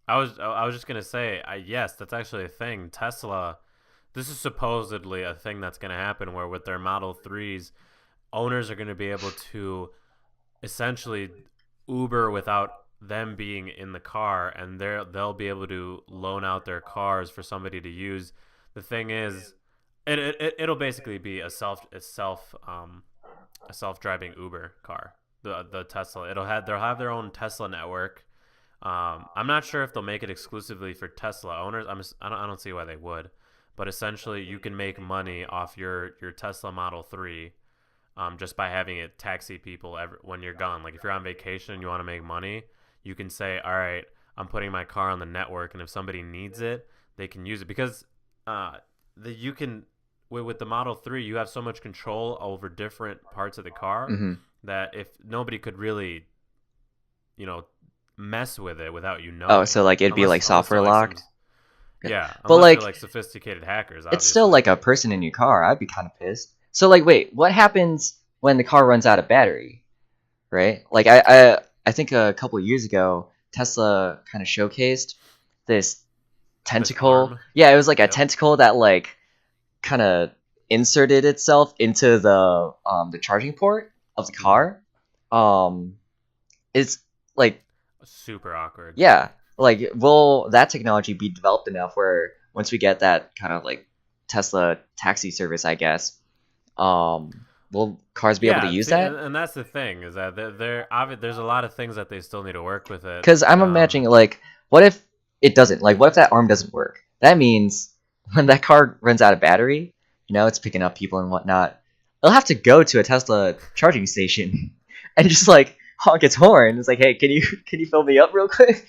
I was just gonna say, yes, that's actually a thing. Tesla. This is supposedly a thing that's gonna happen where with their Model 3s, owners are gonna be able to essentially Uber without them being in the car, and they'll be able to loan out their cars for somebody to use. The thing is, it'll basically be a self-driving Uber car. The Tesla. They'll have their own Tesla network. I'm not sure if they'll make it exclusively for Tesla owners. I don't see why they would, but essentially you can make money off your Tesla Model 3, just by having it taxi people when you're gone. Like if you're on vacation and you want to make money, you can say, all right, I'm putting my car on the network, and if somebody needs it, they can use it because you can with the Model 3, you have so much control over different parts of the car Hmm. that if nobody could really, you know, mess with it without you Oh, knowing, so like it'd be like unless they're software like some locked. But unless they're like like sophisticated hackers, it's still obviously. like a person in your car. I'd be kind of pissed. So like, wait, what happens when the car runs out of battery? Right? Like I think a couple of years ago, Tesla kind of showcased this This tentacle. arm. Yeah, it was like a Yep. tentacle that like kind of inserted itself into the charging port of the Mhm. car. Um, it's like Super awkward. yeah, like will that technology be developed enough where once we get that kind of like Tesla taxi service, I guess, will cars be able to Yeah, use see, and, that? and that's the thing is that there's a lot of things that they still need to work with it. Because I'm imagining like, what if it doesn't? Like, what if that arm doesn't work? That means when that car runs out of battery, it's picking up people and whatnot. It'll have to go to a Tesla charging station and just like honk its horn. It's like, hey, can you fill me up real quick?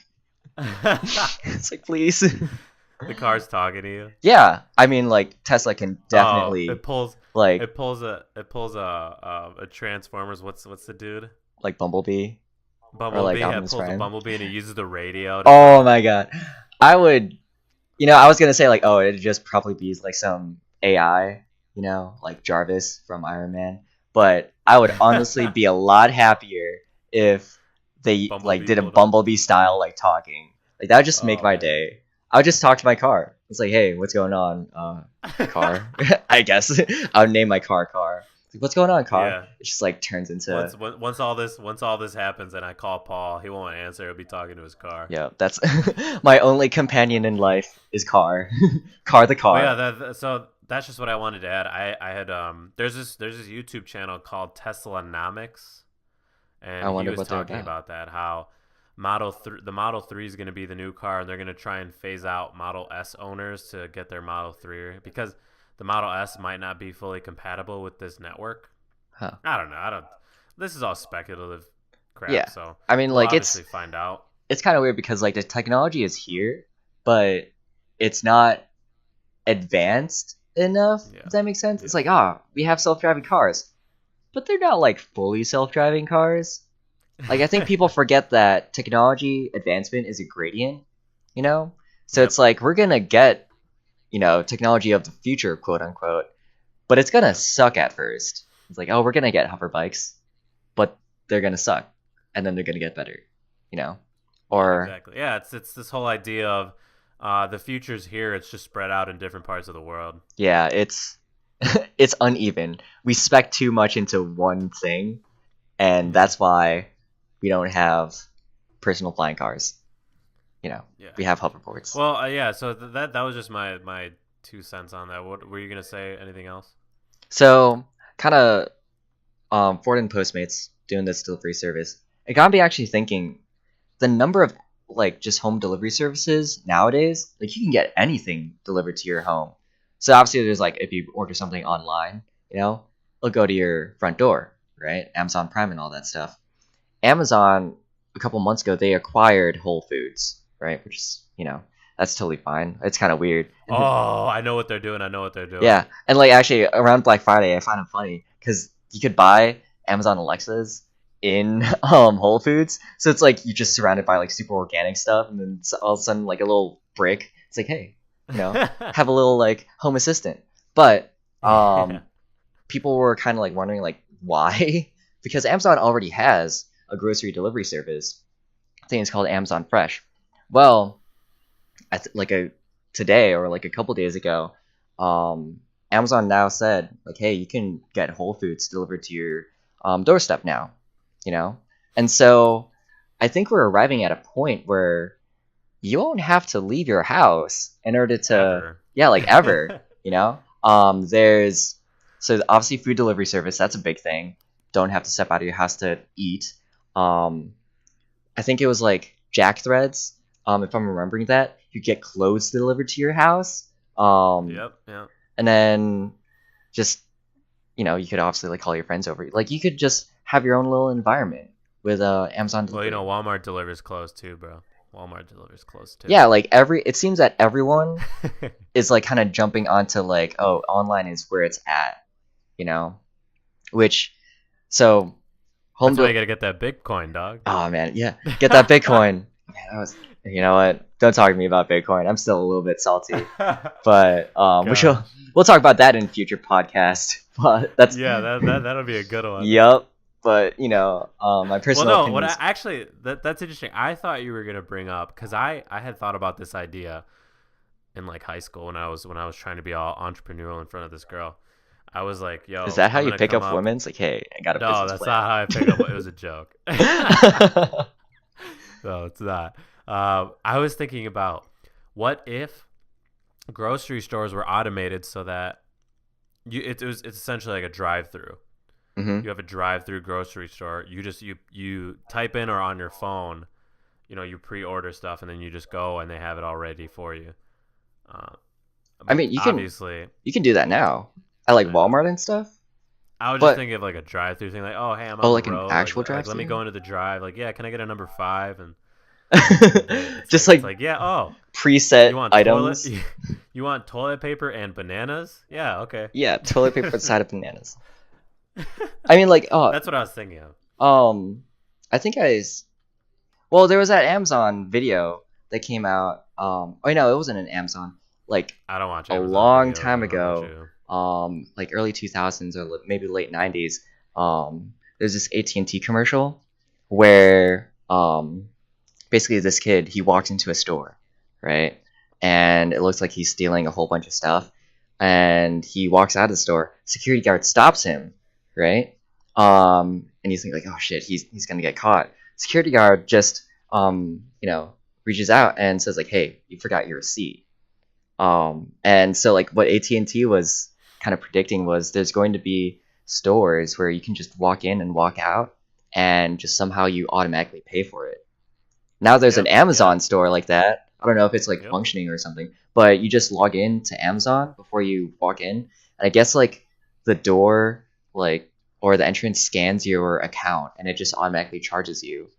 It's like, please. The car's talking to you. Yeah, I mean, like Tesla can Oh, definitely like a Transformers. What's the dude? Bumblebee or like Bumblebee. Yeah, it Optimus pulls a Prime. Bumblebee and it uses the radio to Oh talk. my god, I would. I was gonna say like, oh, it'd just probably be like some AI, like Jarvis from Iron Man. But I would honestly be a lot happier if they like Bumblebee did a pulled up. Bumblebee style like talking. Like that would just make Oh my man. day. I would just talk to my car. It's like, hey, what's going on, car? I guess I would name my car Car. It's like, what's going on, car? Yeah. It just like turns into Once all this happens and I call Paul, he won't answer. He'll be talking to his car. yeah. That's my only companion in life is car, car the But yeah, car. so that's just what I wanted to add. I had there's this YouTube channel called Teslanomics, I and he wonder was what they're talking about. about that how the Model 3 is going to be the new car, and they're going to try and phase out Model S owners to get their Model 3 because the Model S might not be fully compatible with this network. Huh. I don't know. I don't. This is all speculative crap, Yeah. so I mean, we'll like obviously find out. it's kind of weird because like the technology is here, but it's not advanced enough. Yeah. Does that make sense? Yeah. It's like, we have self-driving cars, but they're not like fully self-driving cars. Like I think people forget that technology advancement is a gradient, So Yep. it's like we're gonna get, technology of the future, quote unquote, but it's gonna suck at first, It's like, oh, we're gonna get hover bikes, but they're gonna suck, and then they're gonna get better, you know? Or Exactly. Yeah, it's this whole idea of the future's here. It's just spread out in different parts of the world. yeah, it's it's uneven. We spec too much into one thing, and that's why we don't have personal flying cars. You know, Yeah. we have hoverboards. Well, yeah. So that was just my 2 cents on that. What were you gonna say? Anything else? So, kind of, Ford and Postmates doing this delivery service. It got me actually thinking the number of like just home delivery services nowadays. Like you can get anything delivered to your home. So obviously, there's like if you order something online, you know, it'll go to your front door, right? Amazon Prime and all that stuff. Amazon a couple months ago they acquired Whole Foods, right? Which is, you know, that's totally fine. It's kind of weird. Oh, I know what they're doing. I know what they're doing. Yeah, and like actually around Black Friday, I find it funny because you could buy Amazon Alexas in Whole Foods, so it's like you're just surrounded by like super organic stuff, and then all of a sudden like a little brick. It's like, hey, you know, have a little like home assistant. But people were kind of like wondering like why, because Amazon already has a grocery delivery service. I think it's called Amazon Fresh. Well, today or like a couple days ago, Amazon now said like, hey, you can get Whole Foods delivered to your doorstep now, you know. And so I think we're arriving at a point where you won't have to leave your house in order to ever, you know. There's so obviously food delivery service, that's a big thing. Don't have to step out of your house to eat. I think it was like Jack Threads, if I'm remembering that, you get clothes delivered to your house. Yep. And then just, you know, you could obviously like call your friends over. Like you could just have your own little environment with Amazon delivery. Well, you know, Walmart delivers clothes too, bro. Walmart delivers clothes too. Yeah, like it seems that everyone is like kind of jumping onto like, oh, online is where it's at, you know? So that's why you gotta get that Bitcoin, dog. Oh man, yeah, get that Bitcoin. Man, you know what? Don't talk to me about Bitcoin. I'm still a little bit salty, but we'll talk about that in future podcasts. But that'll be a good one. Yep. But you know, my personal opinions. That's interesting. I thought you were gonna bring up because I had thought about this idea in like high school when I was trying to be all entrepreneurial in front of this girl. I was like, yo, is that how you pick up women? It's like, hey, I got a business plan. No, that's not how I pick up. It was a joke. No, it's not. I was thinking about what if grocery stores were automated so that it's essentially like a drive-through. Mm-hmm. You have a drive-through grocery store. You type in or on your phone, you know, you pre-order stuff and then you just go and they have it all ready for you. I mean, you can do that now at like Walmart and stuff. I was just thinking of like a drive-through thing, like, oh, hey, I'm on the like road. An actual drive-through. Let me go into the drive. Like, yeah, can I get a number 5? And just it's like, yeah, oh, preset items. You want toilet paper and bananas? Yeah, okay. Yeah, toilet paper side of bananas. I mean, like, that's what I was thinking of. I think well, there was that Amazon video that came out. Oh no, it wasn't an Amazon. Like, I don't watch a long time ago. Like early 2000s or maybe late 90s. There's this AT&T commercial where basically this kid, he walks into a store, right? And it looks like he's stealing a whole bunch of stuff. And he walks out of the store. Security guard stops him, right? And he's thinking like, oh shit, he's gonna get caught. Security guard just reaches out and says like, hey, you forgot your receipt. And so like what AT&T was kind of predicting was there's going to be stores where you can just walk in and walk out and just somehow you automatically pay for it. Now there's an Amazon store like that. I don't know if it's like functioning or something, but you just log in to Amazon before you walk in. And I guess like the door or the entrance scans your account and it just automatically charges you.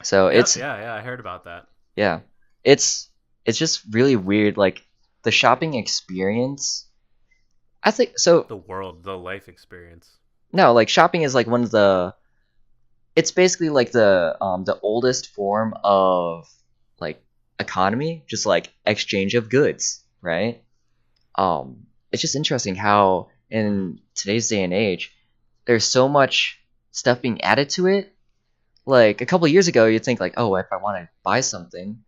So it's I heard about that. Yeah. It's just really weird, like the shopping experience. I think so. The life experience. No, like shopping is like one of the. It's basically like the oldest form of like economy, just like exchange of goods, right? It's just interesting how in today's day and age, there's so much stuff being added to it. Like a couple of years ago, you'd think like, oh, if I want to buy something,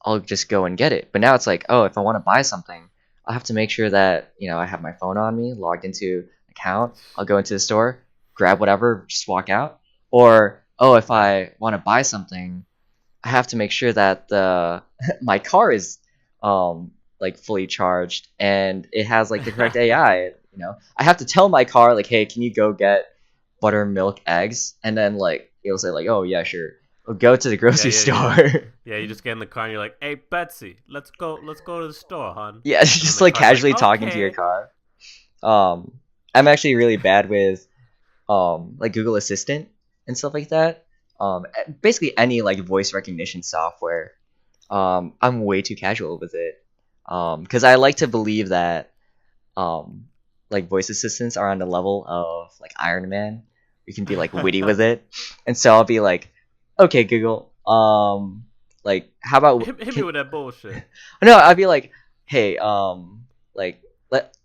I'll just go and get it. But now it's like, oh, if I want to buy something, I'll have to make sure that, I have my phone on me, logged into an account. I'll go into the store, grab whatever, just walk out. Or, oh, if I want to buy something, I have to make sure that my car is like fully charged and it has like the correct AI. I have to tell my car like, hey, can you go get buttermilk eggs? And then like it'll say like, oh yeah, sure. We'll go to the grocery store. Yeah, you just get in the car and you're like, hey Betsy, let's go to the store, hon. Yeah, just like casually talking to your car. I'm actually really bad with like Google Assistant and stuff like that. Basically any like voice recognition software. I'm way too casual with it. Because I like to believe that like voice assistants are on the level of like Iron Man. You can be like witty with it. And so I'll be like, okay, Google, like how about hit me with that bullshit. No, I'd be like, hey, like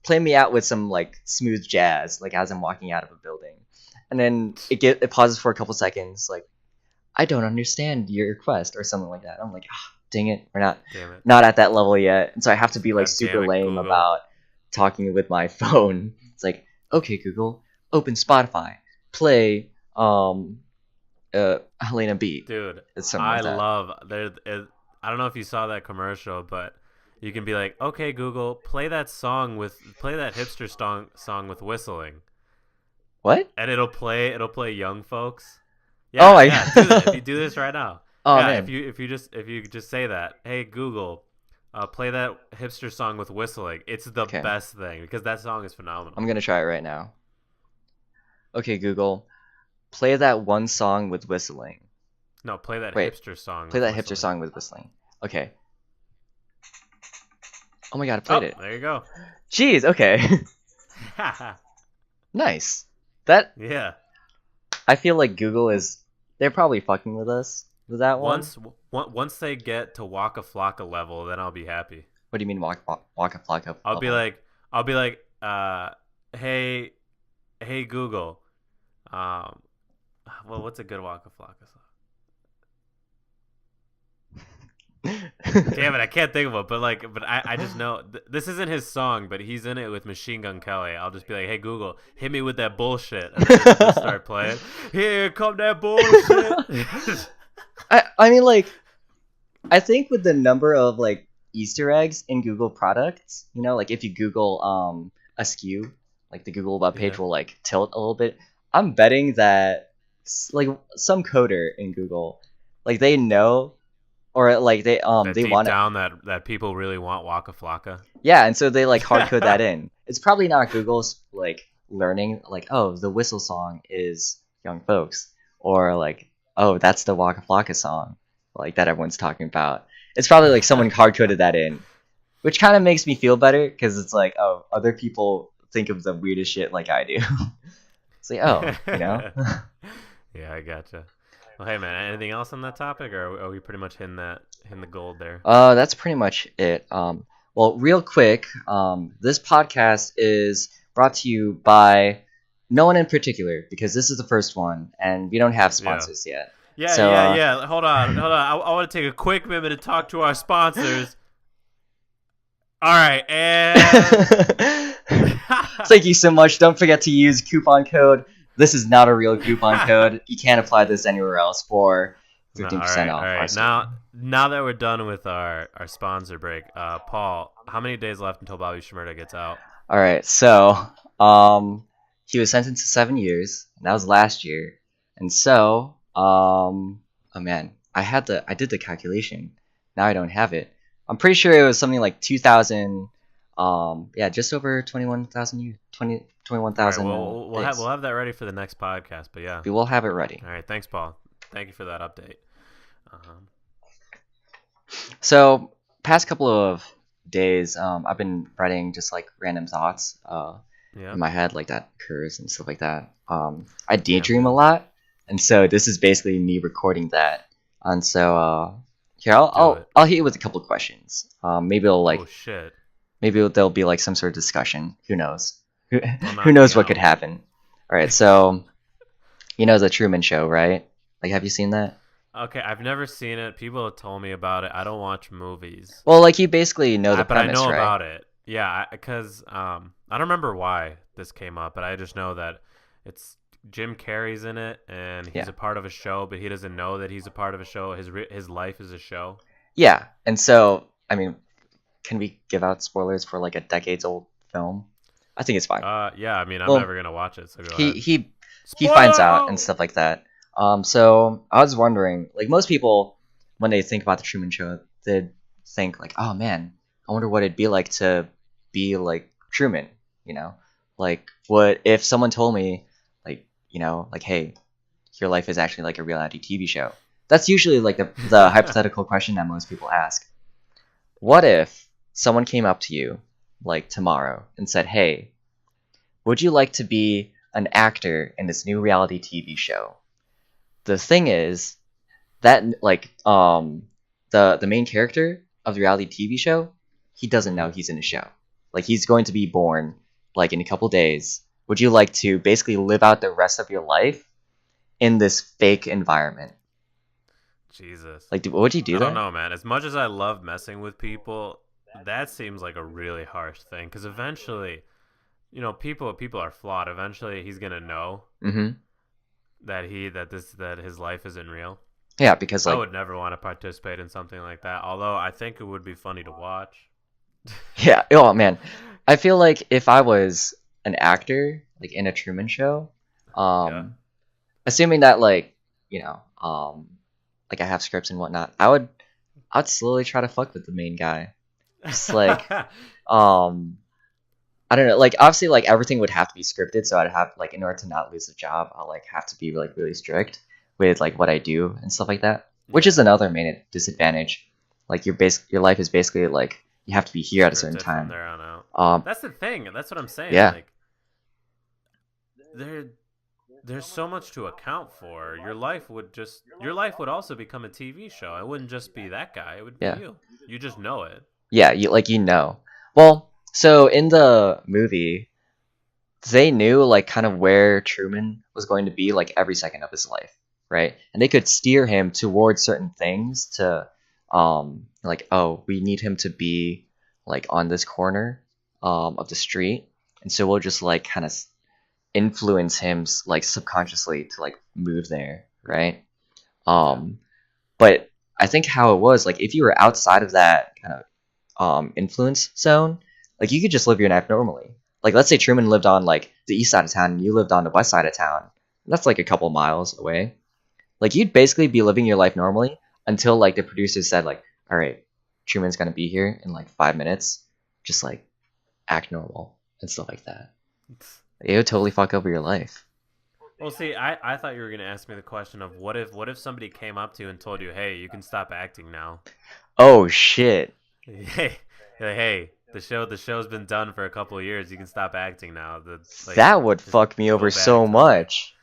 play me out with some like smooth jazz, like as I'm walking out of a building. And then it pauses for a couple seconds, like, I don't understand your request or something like that. I'm like, dang it, we're not at that level yet. And so I have to be like super lame Google. About talking with my phone. It's like, okay, Google, open Spotify, play Helena B. Dude, I love there. I don't know if you saw that commercial, but you can be like, okay, Google, play that hipster song with whistling. What? And it'll play Young Folks. Yeah, do that. If you do this right now. Oh man. If you just say that, hey Google, play that hipster song with whistling. It's the best thing because that song is phenomenal. I'm gonna try it right now. Okay, Google, play that one song with whistling. No, play that hipster song. Play that hipster song with whistling. Okay. Oh my god, I played it. There you go. Jeez, okay. Nice. Yeah. I feel like Google they're probably fucking with us with that one. Once they get to Waka Flocka level, then I'll be happy. What do you mean Waka Flocka? I'll be like, hey Google, well, what's a good Waka Flocka song? Damn it, I can't think of it. But I just know this isn't his song, but he's in it with Machine Gun Kelly. I'll just be like, hey Google, hit me with that bullshit, and then just start playing. Here come that bullshit. I mean, like, I think with the number of like Easter eggs in Google products, like if you Google askew, like the Google web page will like tilt a little bit. I'm betting that like some coder in Google, like they know. Or like they want down that people really want Waka Flocka. Yeah, and so they like hard code that in. It's probably not Google's like learning like, oh, the whistle song is Young Folks, or like, oh, that's the Waka Flocka song, like that everyone's talking about. It's probably like someone hard coded that in, which kind of makes me feel better because it's like, oh, other people think of the weirdest shit like I do. It's like, oh, Yeah, I gotcha. Well, hey man, anything else on that topic, or are we pretty much hitting the gold there? That's pretty much it. Well, real quick, this podcast is brought to you by no one in particular because this is the first one, and we don't have sponsors yet. Yeah. Hold on. I want to take a quick minute to talk to our sponsors. All right, and thank you so much. Don't forget to use coupon code. This is not a real coupon code. You can't apply this anywhere else for 15% off. All right. Now that we're done with our sponsor break, Paul, how many days left until Bobby Shmurda gets out? All right. So, he was sentenced to 7 years, and that was last year. And so, oh man, I did the calculation. Now I don't have it. I'm pretty sure it was something like 2,000. Just over 21,000 years. 21,000. We'll have that ready for the next podcast, but yeah. We will have it ready. All right, thanks, Paul. Thank you for that update. So, past couple of days, I've been writing just like random thoughts in my head, like that occurs and stuff like that. I daydream a lot, and so this is basically me recording that. And so, here I'll hit you with a couple of questions. Maybe it'll like. Oh shit. Maybe there'll be like some sort of discussion. Who knows? I'll Who knock knows you what could out. happen? All right, so you know the Truman Show, right? Like, have you seen that? Okay, I've never seen it. People have told me about it. I don't watch movies. Well, like you basically know the But I premise, know right? about it. Yeah, because I don't remember why this came up, but I just know that it's Jim Carrey's in it, and he's Yeah. a part of a show, but he doesn't know that he's a part of a show. His life is a show. Yeah, and so I mean, can we give out spoilers for like a decades old film? I think it's fine. Yeah. I mean, I'm Well, never gonna watch it, so go he ahead. he he finds out and Spoiler! stuff like that. So I was wondering, like most people, when they think about the Truman Show, they think like, oh man, I wonder what it'd be like to be like Truman. You know, like what if someone told me, like like hey, your life is actually like a reality TV show. That's usually like the hypothetical question that most people ask. What if someone came up to you like tomorrow and said, hey, would you like to be an actor in this new reality TV show? The thing is that the main character of the reality TV show, he doesn't know he's in a show. Like he's going to be born like in a couple days. Would you like to basically live out the rest of your life in this fake environment? Jesus. Like, would you do I don't that? know, man. As much as I love messing with people, that seems like a really harsh thing. Because eventually, people are flawed. Eventually, he's gonna know Mm-hmm. that his life isn't real. Yeah, because I like, would never want to participate in something like that. Although I think it would be funny to watch. yeah. Oh man, I feel like if I was an actor, like in a Truman Show, Yeah. assuming that like like I have scripts and whatnot, I'd slowly try to fuck with the main guy. Just like I don't know, like obviously like everything would have to be scripted, so I'd have like in order to not lose the job, I'll like have to be like really strict with like what I do and stuff like that. Which is Yeah. another main disadvantage. Like your life is basically like you have to be here at a certain Scripted from time. there on out. Um, That's the thing. That's what I'm saying. yeah, Like there's so much to account for. Your life would also become a TV show. It wouldn't just be that guy. It would be yeah, you. You just know it. yeah. You know. Well, so in the movie, they knew like kind of where Truman was going to be like every second of his life, right? And they could steer him towards certain things to like oh, we need him to be like on this corner of the street. And so we'll just like kind of influence him like subconsciously to like move there, right? But I think how it was like if you were outside of that kind of influence zone, like you could just live your life normally. Like let's say Truman lived on like the east side of town and you lived on the west side of town. That's like a couple miles away. Like you'd basically be living your life normally until like the producers said like, all right, Truman's gonna be here in like 5 minutes. Just like act normal and stuff like that. It would totally fuck over your life. Well, see, I thought you were gonna ask me the question of what if somebody came up to you and told you, hey, you can stop acting now. Oh shit. Hey, the show's been done for a couple of years. You can stop acting now. That would Just fuck me go over back so to life. much.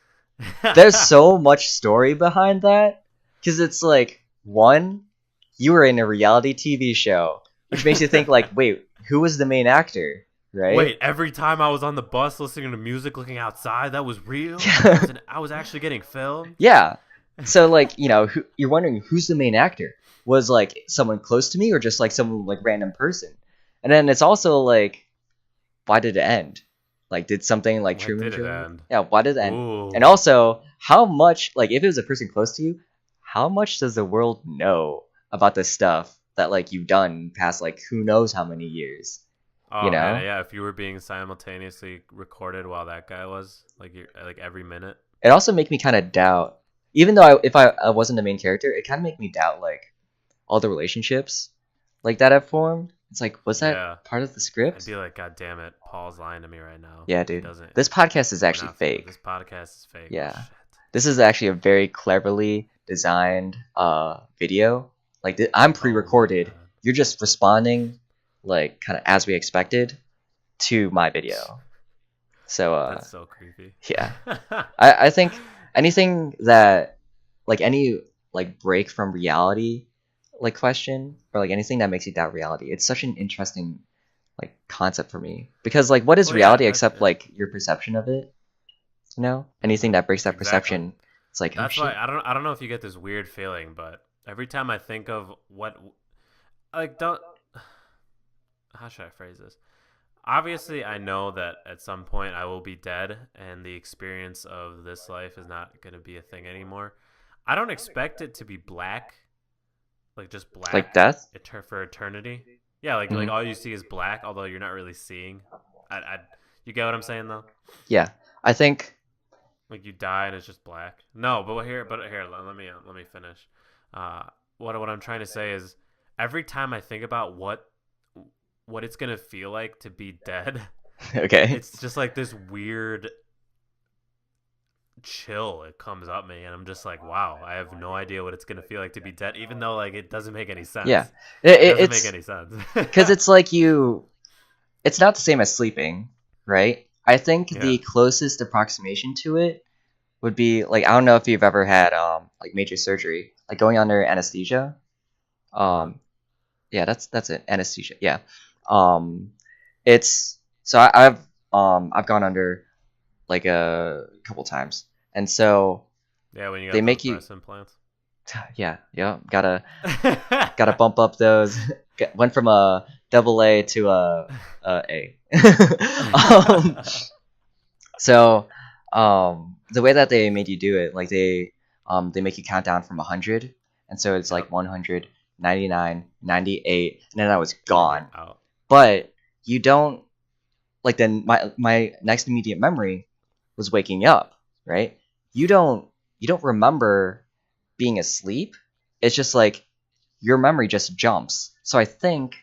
There's so much story behind that. Because it's like, one, you were in a reality TV show, which makes you think like, wait, who was the main actor? Right? Wait, every time I was on the bus listening to music, looking outside, that was real? I was actually getting filmed? Yeah. So like, you're wondering who's the main actor? Was like someone close to me or just like some like random person? And then it's also like, why did it end? Like, did something like Why Truman did it Show? end? Yeah, why did it end? Ooh. And also, how much like if it was a person close to you, how much does the world know about the stuff that like you've done past like who knows how many years? Oh man, yeah. If you were being simultaneously recorded while that guy was, like, like every minute. It also make me kind of doubt, even though if I wasn't the main character, it kind of make me doubt like all the relationships like that have formed. It's like, was that Yeah. part of the I'd script? be like, God damn it, Paul's lying to me right now. Yeah, He dude. doesn't. This podcast is we're actually not- fake. This podcast is fake. Yeah. Shit. This is actually a very cleverly designed video. Like I'm pre-recorded. Oh, my God. You're just responding like kind of as we expected to my video. So That's so creepy. yeah. I think anything that like any like break from reality like question or like anything that makes you doubt reality, it's such an interesting like concept for me, because like what is Well, yeah, reality except like your perception of it? Anything that breaks that exactly. perception, it's like, oh That's why shit. I don't know if you get this weird feeling, but every time I think of what like don't how should I phrase this? Obviously, I know that at some point I will be dead, and the experience of this life is not going to be a thing anymore. I don't expect it to be black, like just Like black death. for eternity. Yeah, like Hmm. all you see is black, although you're not really seeing. I you get what I'm saying though? Yeah, I think. Like you die and it's just black. No, but here, let me finish. Uh, what I'm trying to say is, every time I think about what it's gonna feel like to be dead, Okay. it's just like this weird chill. It comes up me, and I'm just like, wow, I have no idea what it's gonna feel like to be dead, even though like it doesn't make any sense. Yeah, It doesn't make it's any sense. because it's like it's not the same as sleeping, right? I think Yeah. the closest approximation to it would be like, I don't know if you've ever had like major surgery, like going under anesthesia. Uh-huh. Yeah, that's it, anesthesia. Yeah. Um, it's so I've gone under like a couple times, and so Yeah, when you they got those make you, breast implants. yeah, gotta bump up those. Went from a double A to a A. um, so the way that they made you do it, like they make you count down from 100, and so it's like Yep. 100, 99, 98, and then I was And then you're gone. out. But you don't, like, then my next immediate memory was waking up, right? You don't remember being asleep. It's just like your memory just jumps. So I think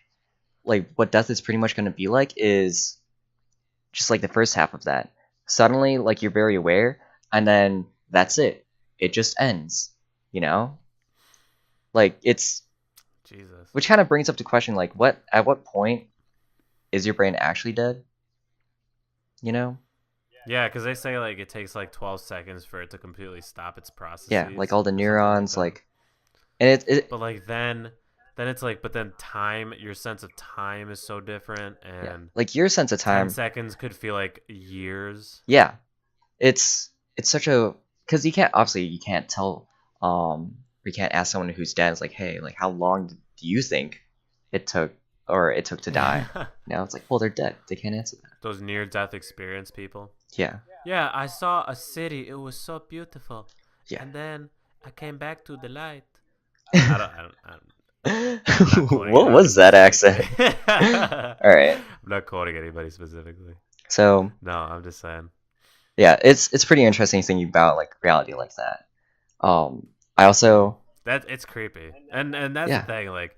like what death is pretty much going to be like is just like the first half of that. Suddenly, like, you're very aware, and then that's it. It just ends, you know? Like, it's, Jesus. which kind of brings up the question, like, at what point is your brain actually dead? You know? Yeah, because they say like it takes like 12 seconds for it to completely stop its Yeah, like processes all the or something like neurons, that. like, and it But like then it's like, but then time, your sense of time is so different, yeah, and like your sense of 10 time. seconds could feel like years. Yeah, it's such a, because you can't tell, you can't ask someone who's dead. It's like, hey, like, how long do you think it took to die? It's like, well, they're dead. They can't answer that. Those near-death experience people. Yeah, Yeah, I saw a city. It was so beautiful, yeah. and then I came back to the light. I'm not quoting What anybody was that specifically. accent? All right. I'm not quoting anybody specifically. So No, I'm just saying. yeah, it's pretty interesting thinking about like reality like that. I also, That it's creepy, and that's the yeah, thing. Like,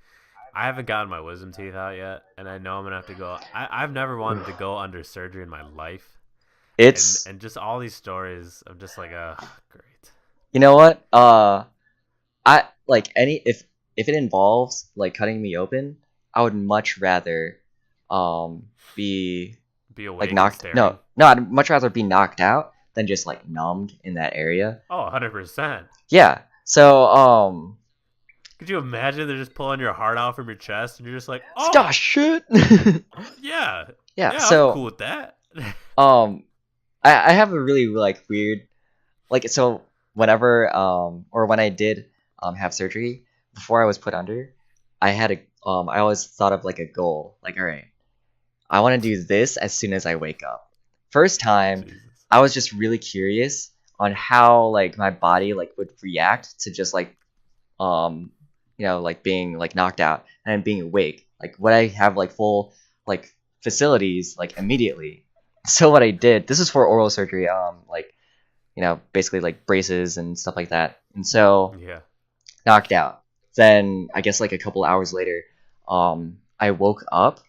I haven't gotten my wisdom teeth out yet, and I know I'm gonna have to go. I've never wanted to go under surgery in my life, and it's, just all these stories. I'm just like, great. you know what? I like any, if it involves like cutting me open, I would much rather be Be like awake and knocked, staring. no, I'd much rather be knocked out than just like numbed in that area. Oh, 100%. Yeah. So Could you imagine they're just pulling your heart out from your chest, and you're just like, ah, shit. yeah, Yeah. I'm So cool with that. um I have a really like weird, like, so whenever or when I did have surgery before I was put under, I had a I always thought of like a goal, like, all right, I want to do this as soon as I wake up. First time, Jesus. I was just really curious on how like my body like would react to just like um like being like knocked out and then being awake. Like, would I have like full like facilities like immediately? So what I did, this is for oral surgery, like, basically like braces and stuff like that. And so Yeah. knocked out. Then I guess like a couple hours later, I woke up.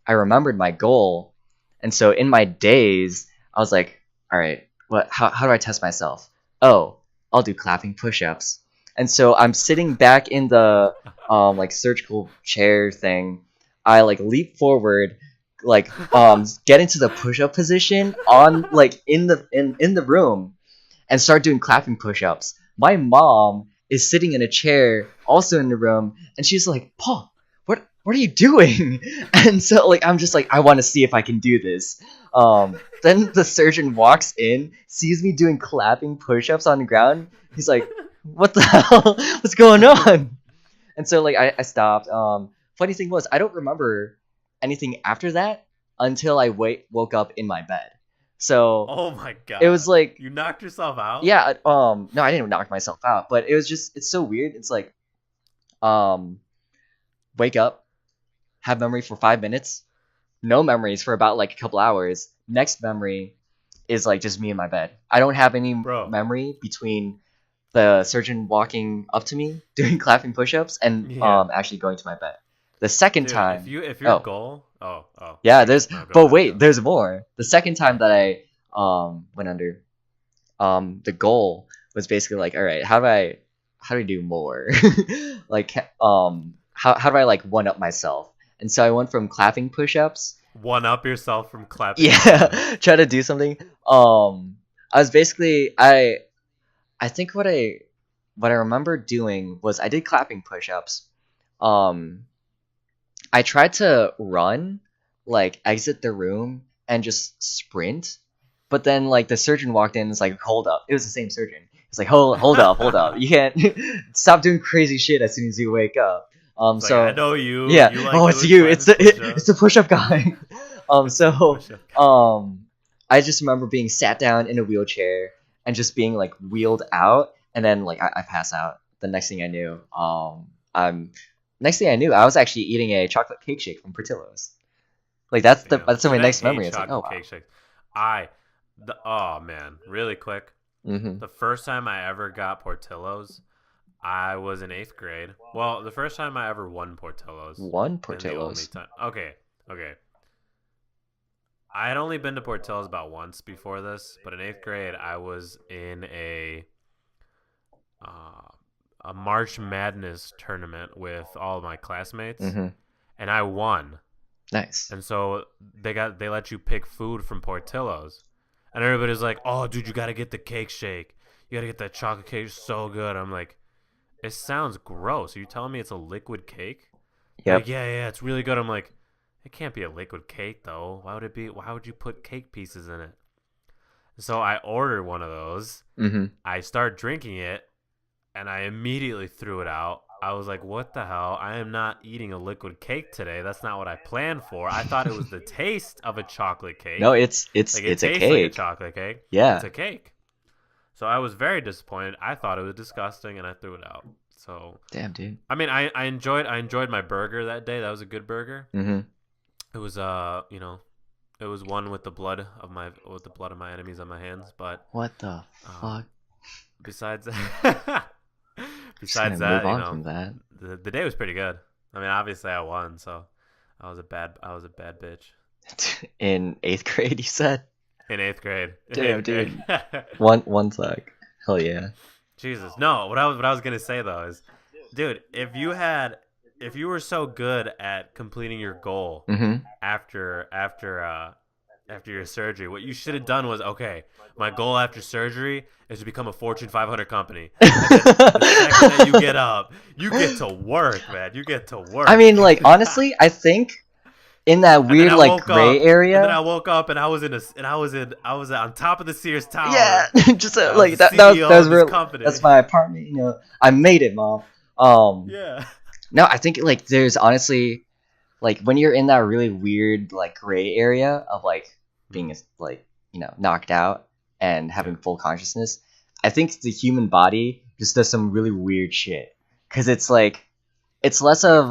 I remembered my goal, and so in my daze, I was like, all right, what? How do I test myself? Oh, I'll do clapping push-ups. And so I'm sitting back in the like surgical chair thing. I like leap forward, like get into the push-up position on like in the room, and start doing clapping push-ups. My mom is sitting in a chair, also in the room, and she's like, "Paul, what are you doing? And so like I'm just like, I want to see if I can do this. Then the surgeon walks in, sees me doing clapping push-ups on the ground. He's like, what the hell? What's going on? And so like I stopped. Funny thing was, I don't remember anything after that until I woke up in my bed. So Oh my god. it was like, you knocked yourself out? yeah, no, I didn't knock myself out, but it was just, it's so weird. It's like, wake up, have memory for 5 minutes, no memories for about like a couple hours. Next memory is like just me in my bed. I don't have any memory between the surgeon walking up to me, doing clapping push-ups, and actually going to my bed. The second time, if your goal, yeah, there's, no, but ahead, wait, there's more. The second time that I went under, the goal was basically like, all right, how do I do more? Like, how do I like one up myself? And so I went from clapping push-ups. One up yourself from clapping. Yeah, try to do something. I was basically, I think what I remember doing was I did clapping push-ups. I tried to run, like exit the room and just sprint, but then like the surgeon walked in and was like, hold up. It was the same surgeon. It's like, hold up. You can't stop doing crazy shit as soon as you wake up. It's So like, I know you. yeah. You like It's you. It's the push-up guy. I just remember being sat down in a wheelchair and just being like wheeled out, and then like I pass out. The next thing I knew, I was actually eating a chocolate cake shake from Portillo's. Like that's my next memory. It's like, oh wow. Cake shake. Oh man, really quick. Mm-hmm. The first time I ever got Portillo's, I was in 8th grade. Well, the first time I ever won Portillo's. Won Portillo's? Okay. I had only been to Portillo's about once before this, but in 8th grade, I was in a March Madness tournament with all of my classmates, and I won. Nice. And so they let you pick food from Portillo's, and everybody's like, "Oh, dude, you got to get the cake shake. You got to get that chocolate cake. It's so good." I'm like, it sounds gross. Are you telling me it's a liquid cake? Yep. Like, yeah, it's really good. I'm like, it can't be a liquid cake though. Why would it be? Why would you put cake pieces in it? So I ordered one of those. Mm-hmm. I start drinking it, and I immediately threw it out. I was like, what the hell? I am not eating a liquid cake today. That's not what I planned for. I thought it was the taste of a chocolate cake. No, it's like, a tastes cake. like a chocolate cake. Yeah. It's a cake. So I was very disappointed. I thought it was disgusting, and I threw it out. So damn, dude. I mean, I enjoyed my burger that day. That was a good burger. Mm-hmm. It was it was one with the blood of my enemies on my hands. But what the fuck? Besides Besides that, move on from that. The day was pretty good. I mean, obviously I won, so I was a bad bitch. In 8th grade, you said? In 8th grade. Damn, dude. One sec. Hell yeah. Jesus. No, what I was gonna say though is, dude, if you were so good at completing your goal after your surgery, what you should have done was, okay, my goal after surgery is to become a Fortune 500 company. And then the second that you get up, you get to work, man. You get to work. I mean, like, honestly, I think in that weird like gray area. And then I woke up and I was on top of the Sears Tower. Yeah, just like that was real. That's my apartment. You know, I made it, Mom. Yeah. No, I think like there's honestly like when you're in that really weird like gray area of like being like, you know, knocked out and having full consciousness, I think the human body just does some really weird shit, because it's like it's less of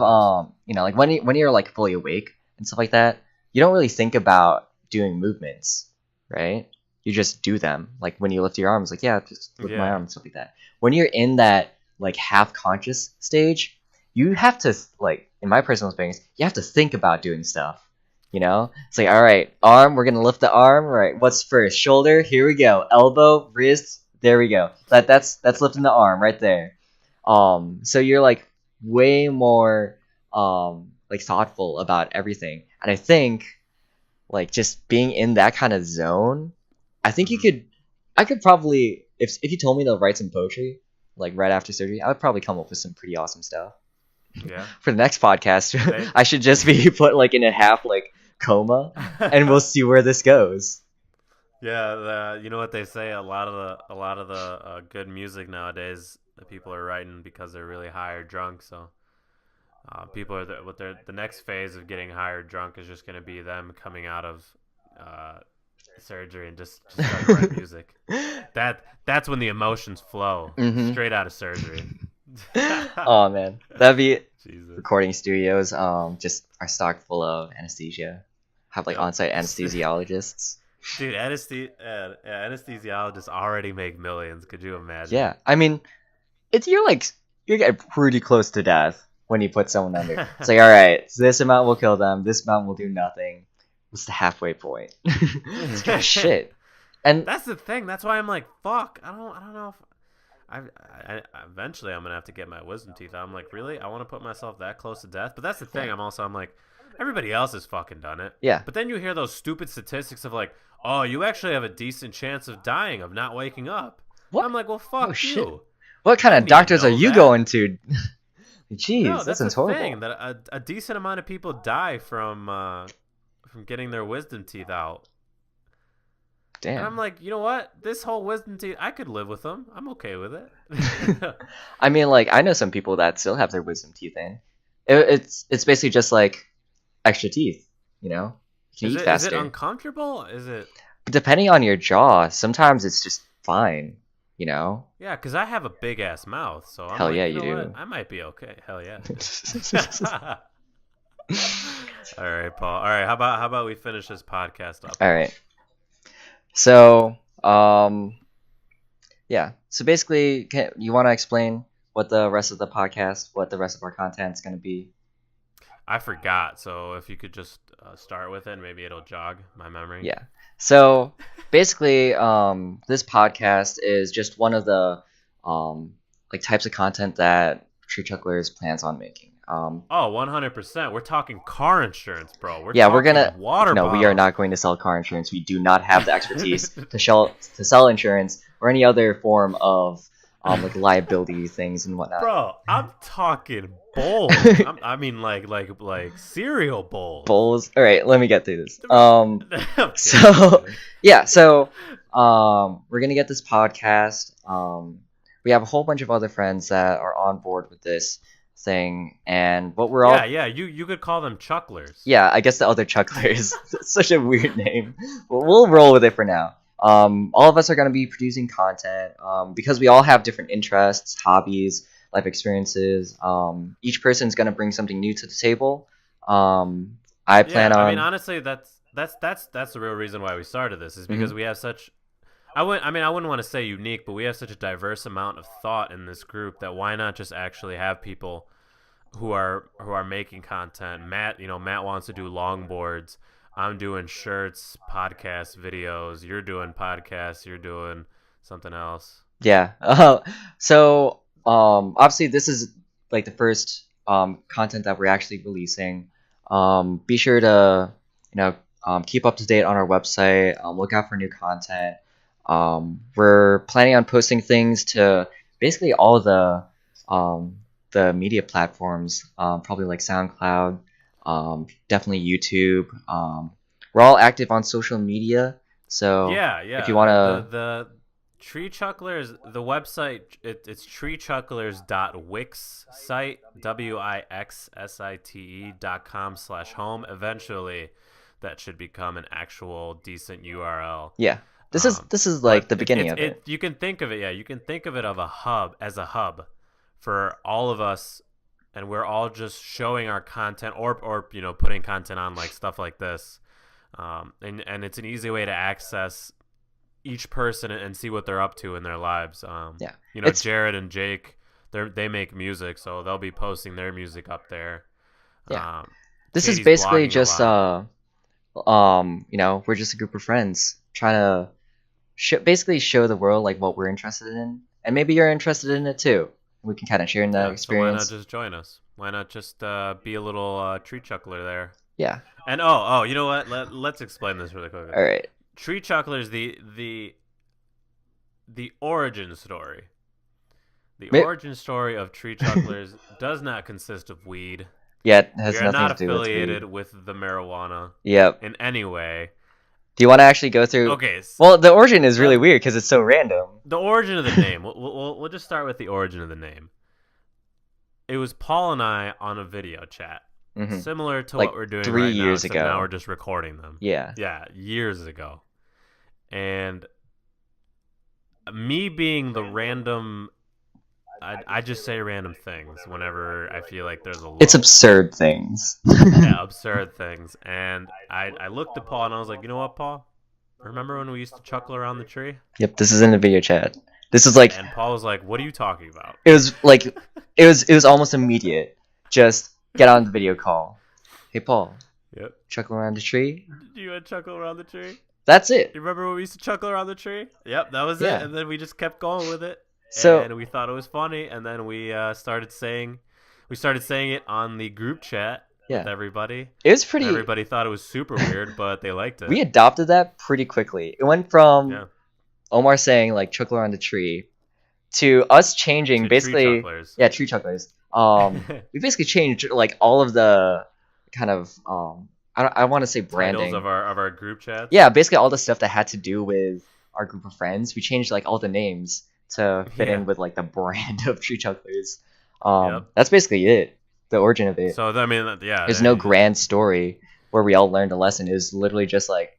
you know, like when you're like fully awake and stuff like that, you don't really think about doing movements, right? You just do them. Like when you lift your arms, like, yeah, just lift my arm and stuff like that. When you're in that like half conscious stage, you have to, like, in my personal experience, you have to think about doing stuff. You know, it's like, all right, arm, we're gonna lift the arm. All right, what's first? Shoulder. Here we go. Elbow, wrist. There we go. That's lifting the arm right there. So you're like way more like thoughtful about everything, and I think like just being in that kind of zone, I think I could probably, if you told me to write some poetry like right after surgery, I would probably come up with some pretty awesome stuff. Yeah. For the next podcast, They- I should just be put like in a half like coma, and we'll see where this goes. Yeah, you know what they say. A lot of the good music nowadays, that people are writing because they're really high or drunk. So people are the next phase of getting high or drunk is just going to be them coming out of surgery and just starting to write music. That's when the emotions flow Mhm. straight out of surgery. Oh man, that'd be Jesus. recording studios. Just are stocked full of anesthesia. Have like Yep. on-site anesthesiologists. Dude, anesthesiologists already make millions. Could you imagine? Yeah, I mean, you're getting pretty close to death when you put someone under. It's like, all right, so this amount will kill them. This amount will do nothing. What's the halfway point? It's kind of shit. And That's the thing. That's why I'm like, fuck. I don't know if I eventually I'm gonna have to get my wisdom teeth out. I'm like, really? I want to put myself that close to death? But that's the thing. Yeah. I'm like, everybody else has fucking done it. Yeah. But then you hear those stupid statistics of like, oh, you actually have a decent chance of dying, of not waking up. What? I'm like, well, fuck Oh, you. shit. What kind I of didn't even doctors are know you that. going to? Jeez, No, that that's sounds the horrible. thing. That a decent amount of people die from getting their wisdom teeth out. And I'm Damn. like, you know what? This whole wisdom teeth, I could live with them. I'm okay with it. I mean, like, I know some people that still have their wisdom teeth in. It's basically just like extra teeth, you know? You can eat Is it faster. uncomfortable? Is it? But depending on your jaw, sometimes it's just fine, you know? Yeah, because I have a big ass mouth, so I'm Hell like, yeah, you you know do. what? I might be okay. Hell yeah. All right, Paul. All right, how about we finish this podcast up? All right. So, yeah. So basically, you want to explain what the rest of the podcast, what the rest of our content is going to be? I forgot, so if you could just start with it, maybe it'll jog my memory. Yeah. So basically, this podcast is just one of the like types of content that Tree Chucklers plans on making. Oh, 100%. We're talking car insurance, bro. We're Yeah, we're talking gonna. water No, we are bottles. not going to sell car insurance. We do not have the expertise to sell insurance or any other form of like liability things and whatnot. Bro, I'm talking bowls. I mean, like cereal bowls. Bowls. All right, let me get through this. I'm kidding, So I'm kidding. yeah, so we're gonna get this podcast. We have a whole bunch of other friends that are on board with this thing, and what we're all Yeah, you could call them chucklers. yeah, I guess the other chucklers. It's such a weird name. But we'll roll with it for now. All of us are going to be producing content because we all have different interests, hobbies, life experiences. Each person's going to bring something new to the table. I plan on. I mean, honestly, that's the real reason why we started this is because we have such. I wouldn't want to say unique, but we have such a diverse amount of thought in this group that why not just actually have people who are making content. Matt wants to do longboards. I'm doing shirts, podcasts, videos. You're doing podcasts. You're doing something else. Yeah. So obviously this is like the first content that we're actually releasing. Be sure to keep up to date on our website. Look out for new content. We're planning on posting things to basically all the media platforms, probably like SoundCloud, definitely YouTube. We're all active on social media, so Yeah. if you want to, the Tree Chucklers, the website, it's treechucklers.wix site, wixsite.com/home. Eventually, that should become an actual decent URL. yeah, this is like the beginning of it. You can think of it, you can think of it as a hub for all of us, and we're all just showing our content or putting content on like stuff like this, and it's an easy way to access each person and see what they're up to in their lives. Yeah, Jared and Jake, they make music, so they'll be posting their music up there. Yeah, this is Katie's basically blogging a just we're just a group of friends trying to basically show the world like what we're interested in, and maybe you're interested in it too. We can kind of share in that experience. So why not just join us? Why not just be a little tree chuckler there? Yeah. And you know what? Let's explain this really quickly. All right. Tree Chucklers, the origin story. The May- origin story of Tree Chucklers does not consist of weed. Yeah, it has We are nothing not to do with affiliated weed. with the marijuana Yep. in any way. Do you want to actually go through? Okay. Well, the origin is really weird because it's so random. The origin of the name. We'll just start with the origin of the name. It was Paul and I on a video chat, similar to Like what we're doing 3 right now, years except ago. now we're just recording them. Yeah. Yeah, years ago. And me being the random, I just say random things whenever I feel like there's a lull. It's absurd things. Yeah, absurd things. And I looked at Paul and I was like, you know what, Paul? Remember when we used to chuckle around the tree? Yep, this is in the video chat. This is like And Paul was like, what are you talking about? it was like it was almost immediate. Just get on the video call. Hey Paul, Yep. chuckle around the tree. Do you want to chuckle around the tree? That's it. You remember when we used to chuckle around the tree? Yep, that was Yeah. it. And then we just kept going with it. So And we thought it was funny. And then we started saying it on the group chat with yeah, everybody. it was pretty. Everybody thought it was super weird, but they liked it. We adopted that pretty quickly. It went from Yeah. Omar saying like chuckle around the tree to us changing To basically. Tree Chucklers. Yeah, tree chucklers. We basically changed like all of the kind of I want to say branding Titles of our group chats. Yeah, basically all the stuff that had to do with our group of friends. We changed like all the names to fit Yeah. in with like the brand of Tree Chucklers. Yep. That's basically it. The origin of it. So I mean, yeah. There's no grand story where we all learned a lesson. It was literally just like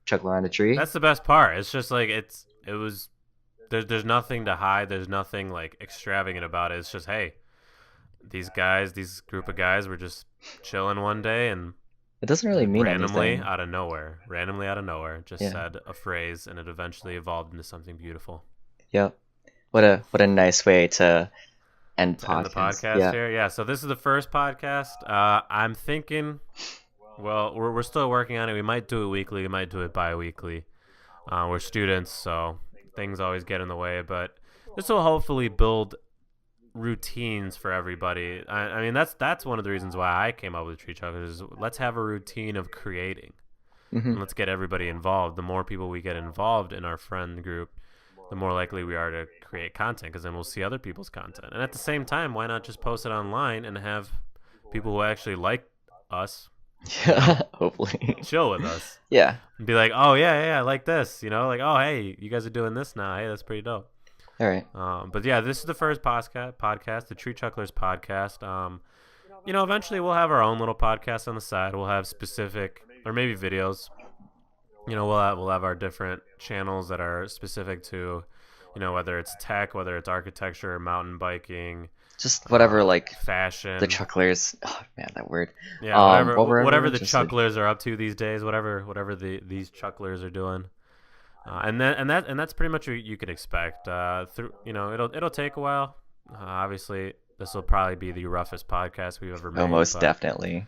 chuckle around a tree. That's the best part. It's just like it was. There's nothing to hide. There's nothing like extravagant about it. It's just, hey, these group of guys were just chilling one day and It doesn't really mean randomly anything. out of nowhere, just Yeah. said a phrase, and it eventually evolved into something beautiful. Yep. What a nice way to end To end the podcast Yeah. here, yeah. So this is the first podcast. I'm thinking, well, we're still working on it. We might do it weekly. We might do it bi-weekly. We're students, so things always get in the way, but this will hopefully build routines for everybody. I mean, that's one of the reasons why I came up with Tree Chucklers is let's have a routine of creating. And let's get everybody involved. The more people we get involved in our friend group, the more likely we are to create content, because then we'll see other people's content. And at the same time, why not just post it online and have people who actually like us Yeah. Hopefully. chill with us Yeah. and be like, oh yeah, I like this, like, oh hey, you guys are doing this now, hey, that's pretty dope. All right. But yeah, this is the first podcast, the Tree Chucklers podcast. Eventually we'll have our own little podcast on the side. We'll have specific, or maybe videos. We'll have our different channels that are specific to, whether it's tech, whether it's architecture, mountain biking, Just whatever, like fashion, the chucklers. Oh man, that word. yeah, whatever the chucklers are up to these days, whatever these chucklers are doing. And that's pretty much what you could expect. It'll take a while. Obviously, this will probably be the roughest podcast we've ever made. Oh, most but definitely.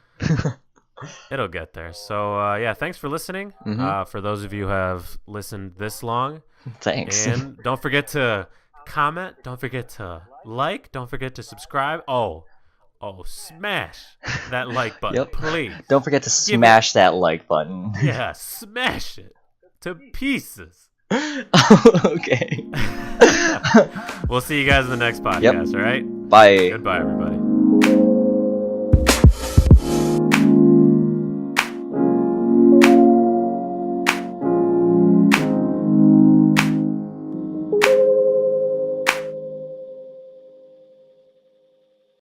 it'll get there. So yeah, thanks for listening. For those of you who have listened this long, Thanks. and don't forget to comment. Don't forget to like. Don't forget to subscribe. Oh, smash that like button, Yep. please. Don't forget to smash that like button. Yeah, smash it to pieces. Okay. We'll see you guys in the next podcast, all right? Bye. Goodbye, everybody.